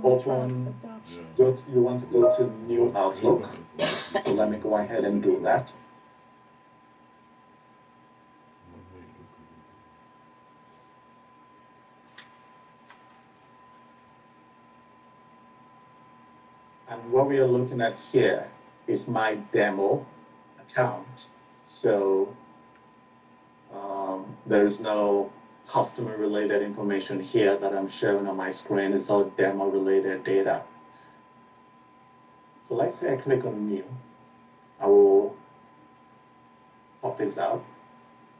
open, you want to go to New Outlook. So let me go ahead and do that. And what we are looking at here is my demo account. So there is no customer related information here that I'm showing on my screen. It's all demo related data. So let's say I click on new. I will pop this out.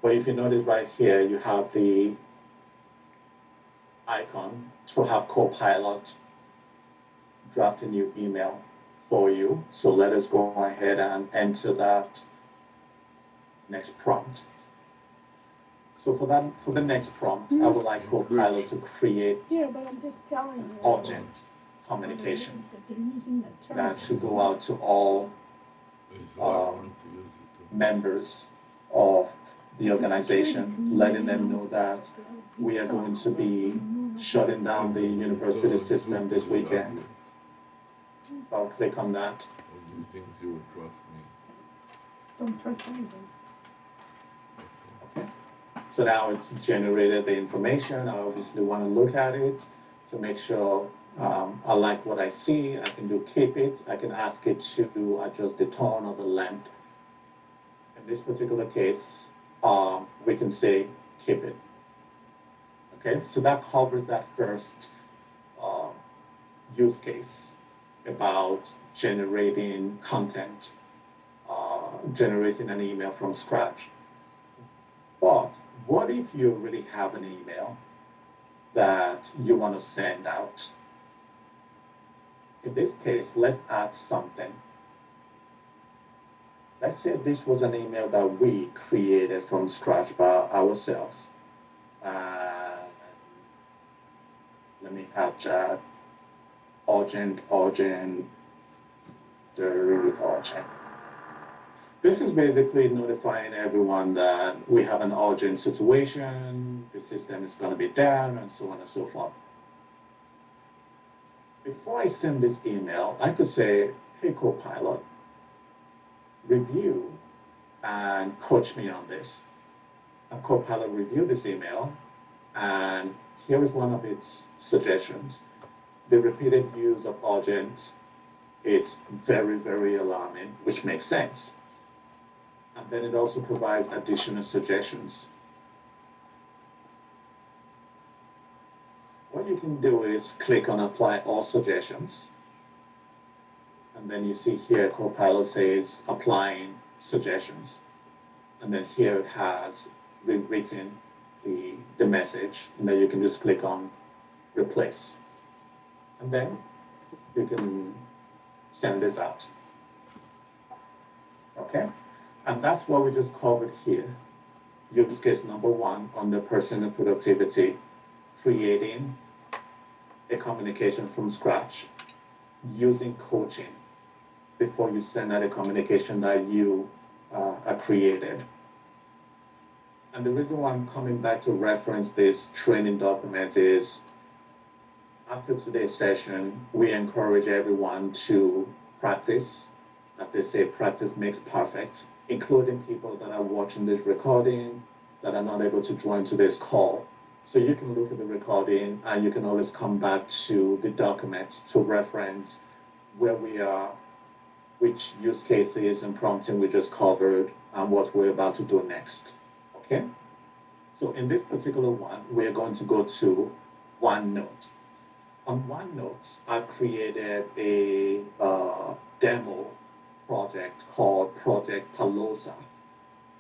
But if you notice right here, you have the icon to have Copilot draft a new email for you. So let us go ahead and enter that next prompt. So for the next prompt, I would like Copilot to create urgent communication that should go out to all members of the organization, letting them know that we are going to be shutting down the university system this weekend. So I'll click on that. Or do you think you would trust me? Don't trust anything. Okay. So now it's generated the information. I obviously want to look at it to make sure I like what I see. I can do keep it. I can ask it to adjust the tone or the length. In this particular case, we can say keep it. Okay, so that covers that first use case about generating content, generating an email from scratch. But what if you already have an email that you want to send out? In this case, let's add something. Let's say this was an email that we created from scratch by ourselves. Let me add that urgent. This is basically notifying everyone that we have an urgent situation, the system is going to be down, and so on and so forth. Before I send this email, I could say, hey, Copilot, review and coach me on this. And Copilot reviewed this email, and here is one of its suggestions. The repeated use of urgent is very, very alarming, which makes sense. And then it also provides additional suggestions. can do is click on apply all suggestions. And then you see here Copilot says applying suggestions. And then here it has rewritten the message. And then you can just click on replace. And then you can send this out. Okay? And that's what we just covered here. Use case number 1 under personal productivity, creating a communication from scratch, using coaching before you send out a communication that you are created. And the reason why I'm coming back to reference this training document is after today's session, we encourage everyone to practice. As they say, practice makes perfect, including people that are watching this recording that are not able to join today's call. So you can look at the recording and you can always come back to the document to reference where we are, which use cases and prompting we just covered, and what we're about to do next. Okay? So in this particular one, we're going to go to OneNote. On OneNote, I've created a demo project called Project Palooza.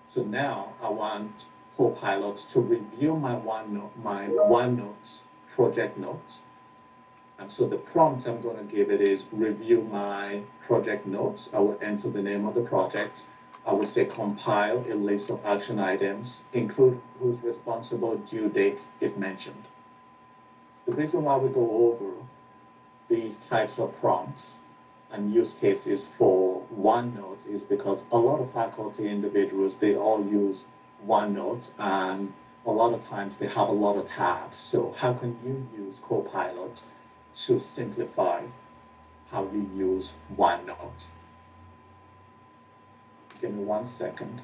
So now I want Copilot to review my OneNote project notes. And so the prompt I'm going to give it is review my project notes. I will enter the name of the project. I will say compile a list of action items, include who's responsible, due date if mentioned. The reason why we go over these types of prompts and use cases for OneNote is because a lot of faculty individuals, they all use OneNote, and a lot of times they have a lot of tabs. So how can you use Copilot to simplify how you use OneNote? Give me 1 second.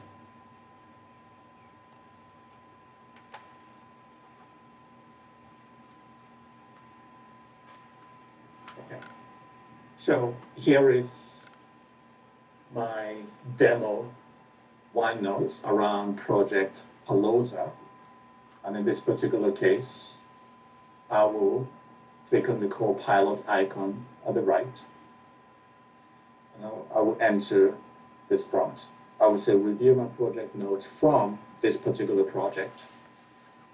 Okay. So here is my demo OneNote around Project Palooza. And in this particular case, I will click on the Copilot icon at the right. And I will enter this prompt. I will say review my project notes from this particular project.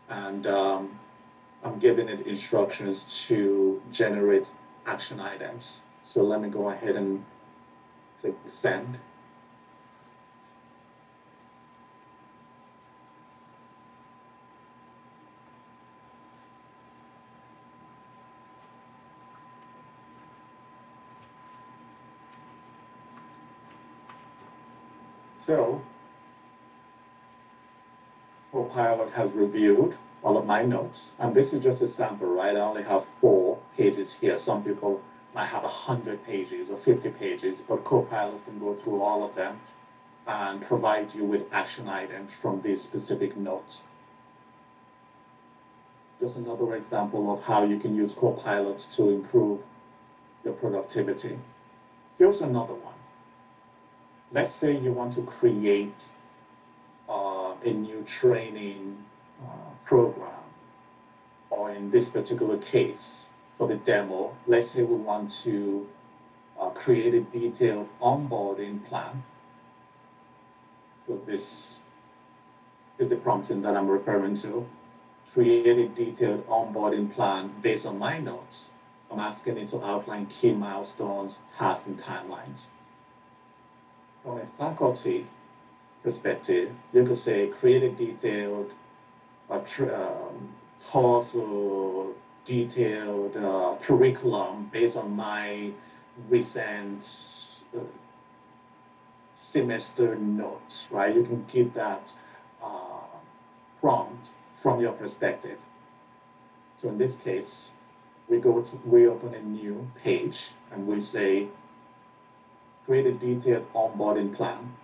And I'm giving it instructions to generate action items. So let me go ahead and click send. So Copilot has reviewed all of my notes, and this is just a sample, right? I only have 4 pages here. Some people might have 100 pages or 50 pages, but Copilot can go through all of them and provide you with action items from these specific notes. Just another example of how you can use Copilot to improve your productivity. Here's another one. Let's say you want to create a new training program, or in this particular case, for the demo, let's say we want to create a detailed onboarding plan. So this is the prompting that I'm referring to. Create a detailed onboarding plan based on my notes. I'm asking it to outline key milestones, tasks, and timelines. From a faculty perspective, you could say create a detailed course or detailed curriculum based on my recent semester notes, right? You can keep that prompt from your perspective. So in this case, we open a new page and we say, create a detailed onboarding plan,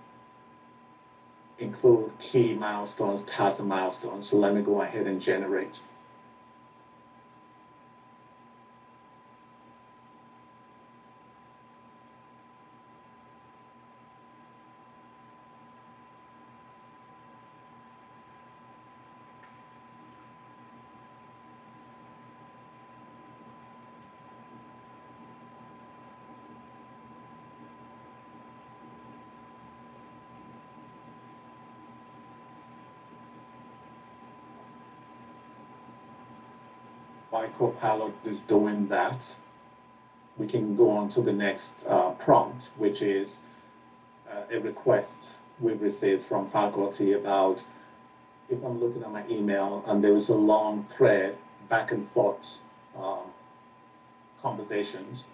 include key milestones, tasks, and milestones. So let me go ahead and generate. while Copilot is doing that, we can go on to the next prompt, which is a request we've received from faculty about if I'm looking at my email and there is a long thread back and forth conversations,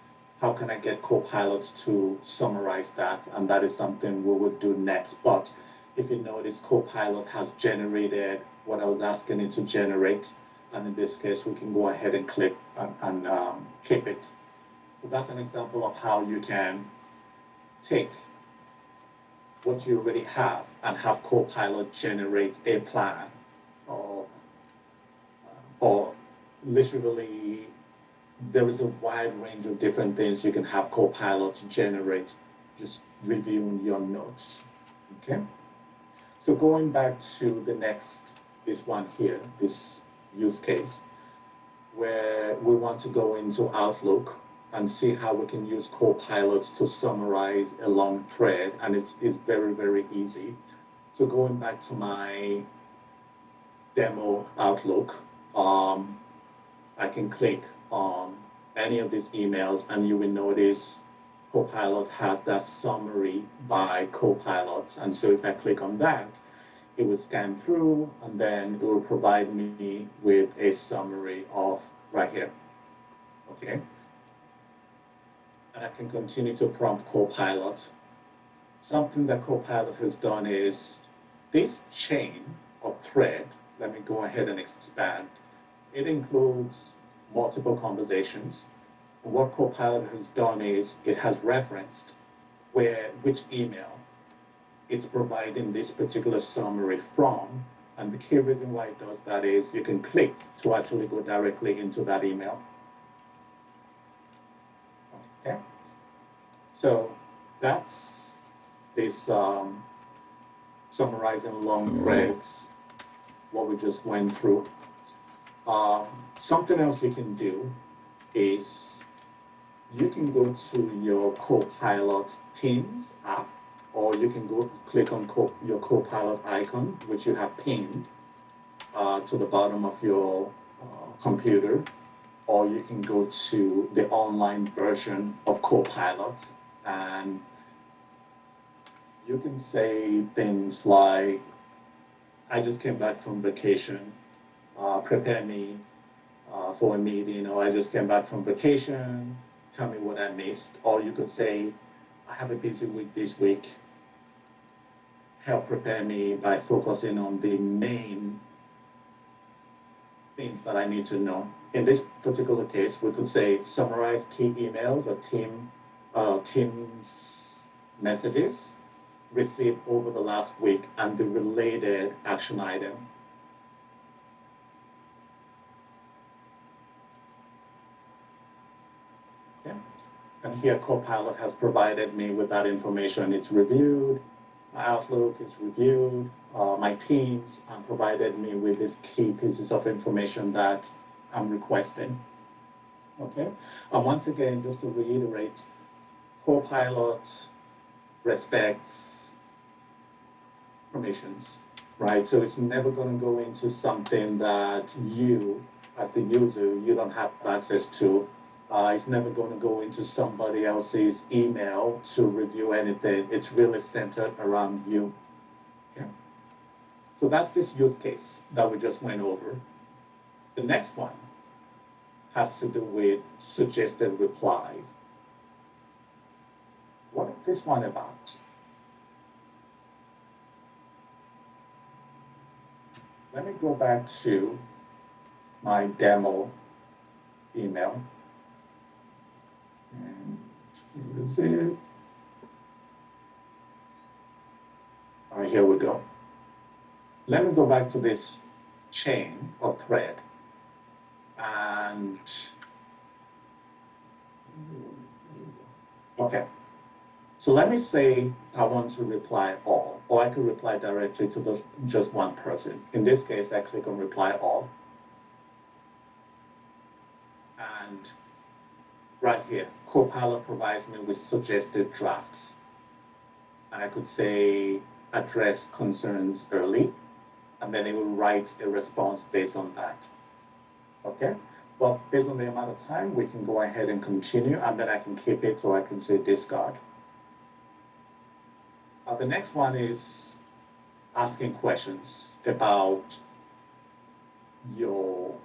how can I get Copilot to summarize that? And that is something we would do next. But if you notice, Copilot has generated what I was asking it to generate. And in this case, we can go ahead and click and keep it. So that's an example of how you can take what you already have and have Copilot generate a plan or literally there is a wide range of different things you can have Copilot generate just reviewing your notes. Okay. So going back to the next, this one here, this use case, where we want to go into Outlook and see how we can use Copilot to summarize a long thread, and it's very, very easy. So going back to my demo Outlook, I can click on any of these emails and you will notice Copilot has that summary by Copilot. And so if I click on that, it will scan through and then it will provide me with a summary of right here. Okay. And I can continue to prompt Copilot. Something that Copilot has done is this chain or thread, let me go ahead and expand. It includes multiple conversations. And what Copilot has done is it has referenced which email it's providing this particular summary from. And the key reason why it does that is you can click to actually go directly into that email. Okay. So that's this summarizing long threads, what we just went through. Something else you can do is you can go to your Copilot Teams app, or you can go click on your Copilot icon, which you have pinned to the bottom of your computer, or you can go to the online version of Copilot, and you can say things like, I just came back from vacation, prepare me for a meeting, or I just came back from vacation, tell me what I missed. Or you could say, I have a busy week this week, help prepare me by focusing on the main things that I need to know. In this particular case, we could say summarize key emails or Teams messages received over the last week and the related action item. Okay. And here Copilot has provided me with that information. It's reviewed, my Outlook is reviewed, my Teams, and provided me with these key pieces of information that I'm requesting. Okay. And once again, just to reiterate, Copilot respects permissions, right? So it's never going to go into something that you, as the user, you don't have access to. It's never going to go into somebody else's email to review anything. It's really centered around you. Okay? So that's this use case that we just went over. The next one has to do with suggested replies. What is this one about? Let me go back to my demo email. And here is it. All right, here we go. Let me go back to this chain or thread. And okay. So let me say I want to reply all, or I could reply directly to just one person. In this case, I click on reply all. And right here, Copilot provides me with suggested drafts. And I could say address concerns early, and then it will write a response based on that. Okay? But based on the amount of time, we can go ahead and continue, and then I can keep it, or I can say discard. The next one is asking questions about your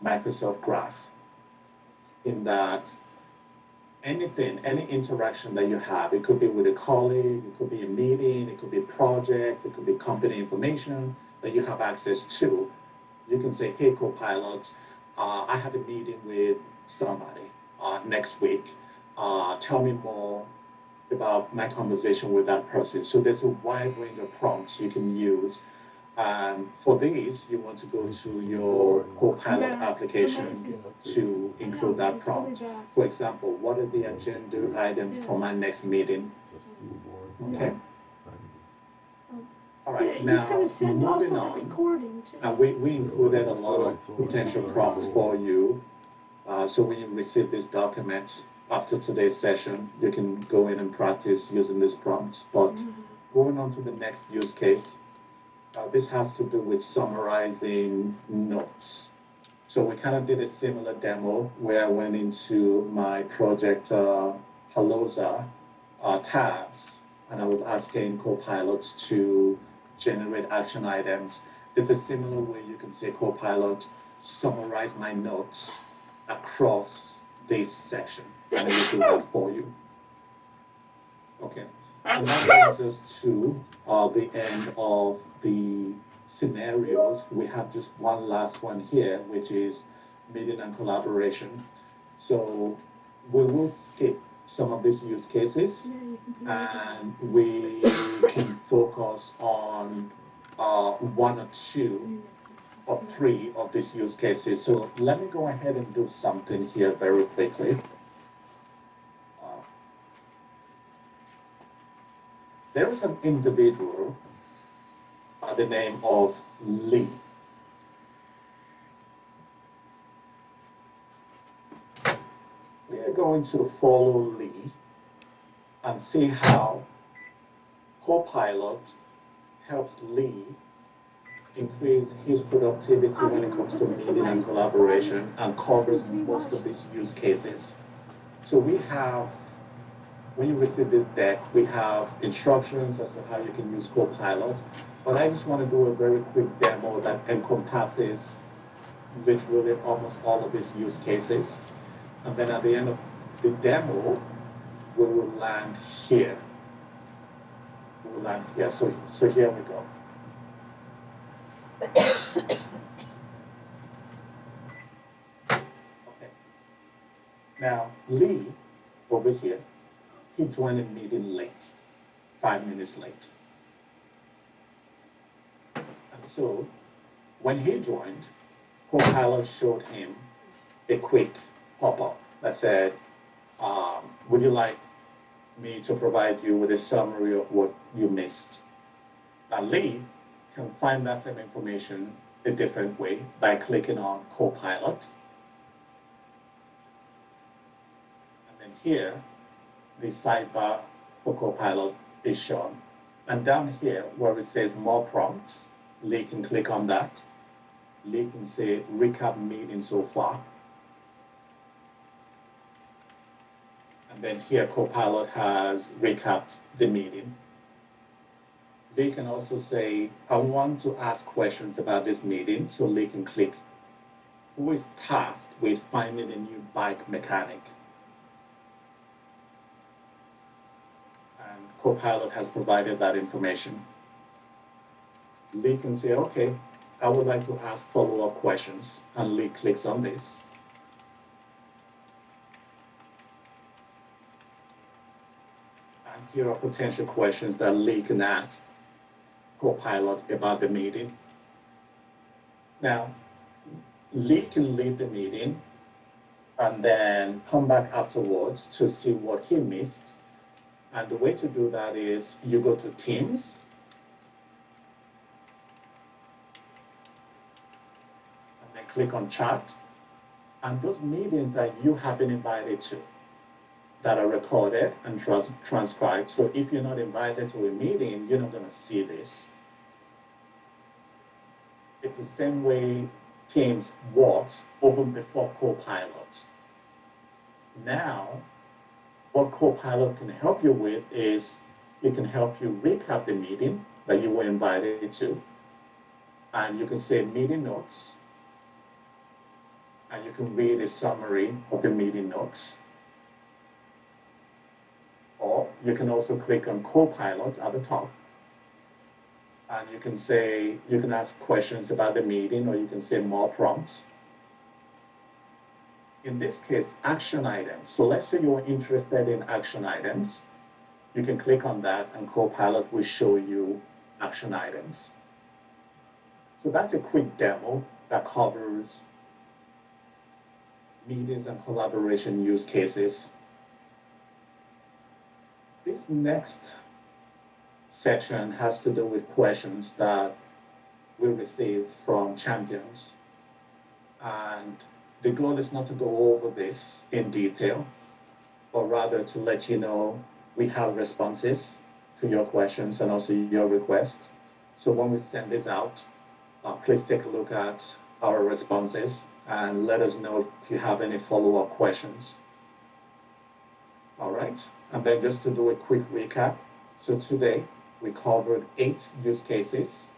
Microsoft Graph, in that anything, any interaction that you have, it could be with a colleague, it could be a meeting, it could be a project, it could be company information that you have access to. You can say, hey, Copilot, I have a meeting with somebody next week. Tell me more about my conversation with that person. So there's a wide range of prompts you can use. And for these, you want to go to your Copilot application to include that prompt. For example, what are the agenda items for my next meeting? Okay. All right, now moving on. And we included a lot of potential prompts for you. So when you receive this document after today's session, you can go in and practice using these prompts. But going on to the next use case, this has to do with summarizing notes. So we kind of did a similar demo where I went into my project Paloza tabs, and I was asking Copilot to generate action items. It's a similar way you can say, Copilot, summarize my notes across this section, and it will do that for you. Okay. And that brings us to the end of the scenarios. We have just one last one here, which is meeting and collaboration. So we will skip some of these use cases, and we can focus on one or two or three of these use cases. So let me go ahead and do something here very quickly. There is an individual by the name of Lee. We are going to follow Lee and see how Copilot helps Lee increase his productivity when it comes to meeting and collaboration, and covers most of these use cases. So we have, when you receive this deck, we have instructions as to how you can use Copilot, but I just want to do a very quick demo that encompasses literally almost all of these use cases. And then at the end of the demo, we will land here. We will land here. So here we go. Okay. Now, Lee, over here, he joined the meeting late, 5 minutes late. And so when he joined, Copilot showed him a quick pop-up that said, would you like me to provide you with a summary of what you missed? Now, Lee can find that same information a different way by clicking on Copilot. And then here, the sidebar for Copilot is shown. And down here, where it says more prompts, Lee can click on that. Lee can say recap meeting so far. And then here, Copilot has recapped the meeting. Lee can also say, I want to ask questions about this meeting. So Lee can click, who is tasked with finding a new bike mechanic? And Copilot has provided that information. Lee can say, okay, I would like to ask follow-up questions. And Lee clicks on this. And here are potential questions that Lee can ask Copilot about the meeting. Now, Lee can leave the meeting and then come back afterwards to see what he missed. And the way to do that is you go to Teams, and then click on Chat, and those meetings that you have been invited to that are recorded and transcribed. So if you're not invited to a meeting, you're not going to see this. It's the same way Teams works even before Copilot. Now, what Copilot can help you with is it can help you recap the meeting that you were invited to, and you can say meeting notes, and you can read a summary of the meeting notes. Or you can also click on Copilot at the top, and you can ask questions about the meeting, or you can say more prompts. In this case, action items. So let's say you're interested in action items. You can click on that, and Copilot will show you action items. So that's a quick demo that covers meetings and collaboration use cases. This next section has to do with questions that we received from champions. And the goal is not to go over this in detail, but rather to let you know we have responses to your questions and also your requests. So when we send this out, please take a look at our responses and let us know if you have any follow-up questions. All right, and then just to do a quick recap. So today we covered 8 use cases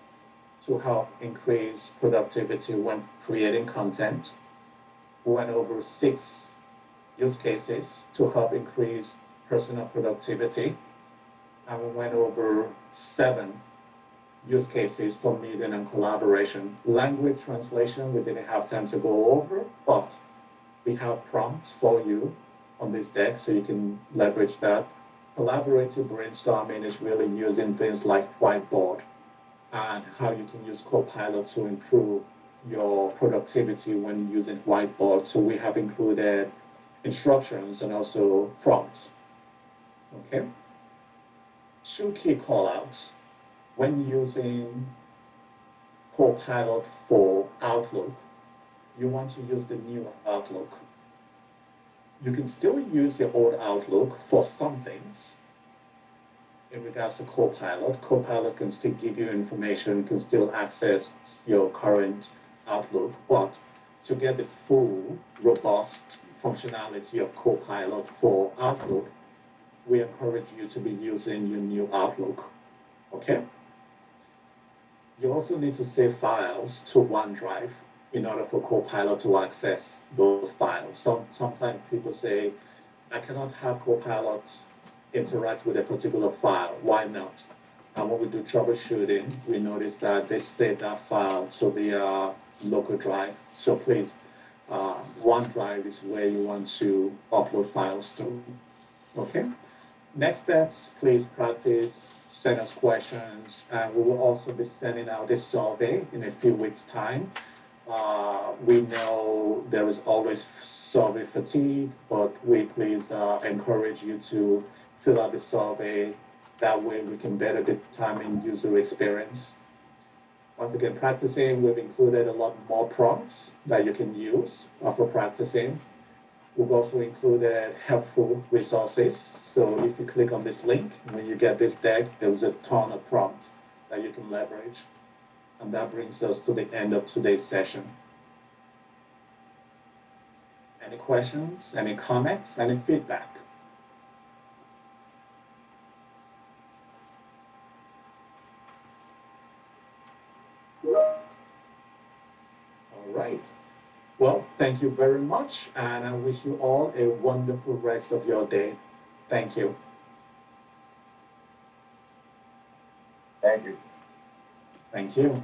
to help increase productivity when creating content. We went over 6 use cases to help increase personal productivity. And we went over 7 use cases for meeting and collaboration. Language translation, we didn't have time to go over, but we have prompts for you on this deck, so you can leverage that. Collaborative brainstorming is really using things like whiteboard and how you can use Copilot to improve your productivity when using whiteboard. So we have included instructions and also prompts. Okay. 2 key callouts when using Copilot for Outlook. You want to use the new Outlook. You can still use the old Outlook for some things. In regards to Copilot, Copilot can still give you information, can still access your current Outlook, but to get the full, robust functionality of Copilot for Outlook, we encourage you to be using your new Outlook, okay? You also need to save files to OneDrive in order for Copilot to access those files. Sometimes people say, I cannot have Copilot interact with a particular file. Why not? And when we do troubleshooting, we notice that they save that file to their local drive. So please, OneDrive is where you want to upload files to. Okay? Next steps, please practice, send us questions, and we will also be sending out a survey in a few weeks' time. We know there is always survey fatigue, but we please encourage you to fill out the survey. That way we can better determine user experience. Once again, practicing, we've included a lot more prompts that you can use for practicing. We've also included helpful resources. So if you click on this link, when you get this deck, there's a ton of prompts that you can leverage. And that brings us to the end of today's session. Any questions, any comments, any feedback? All right. Well, thank you very much, and I wish you all a wonderful rest of your day. Thank you. Thank you. Thank you.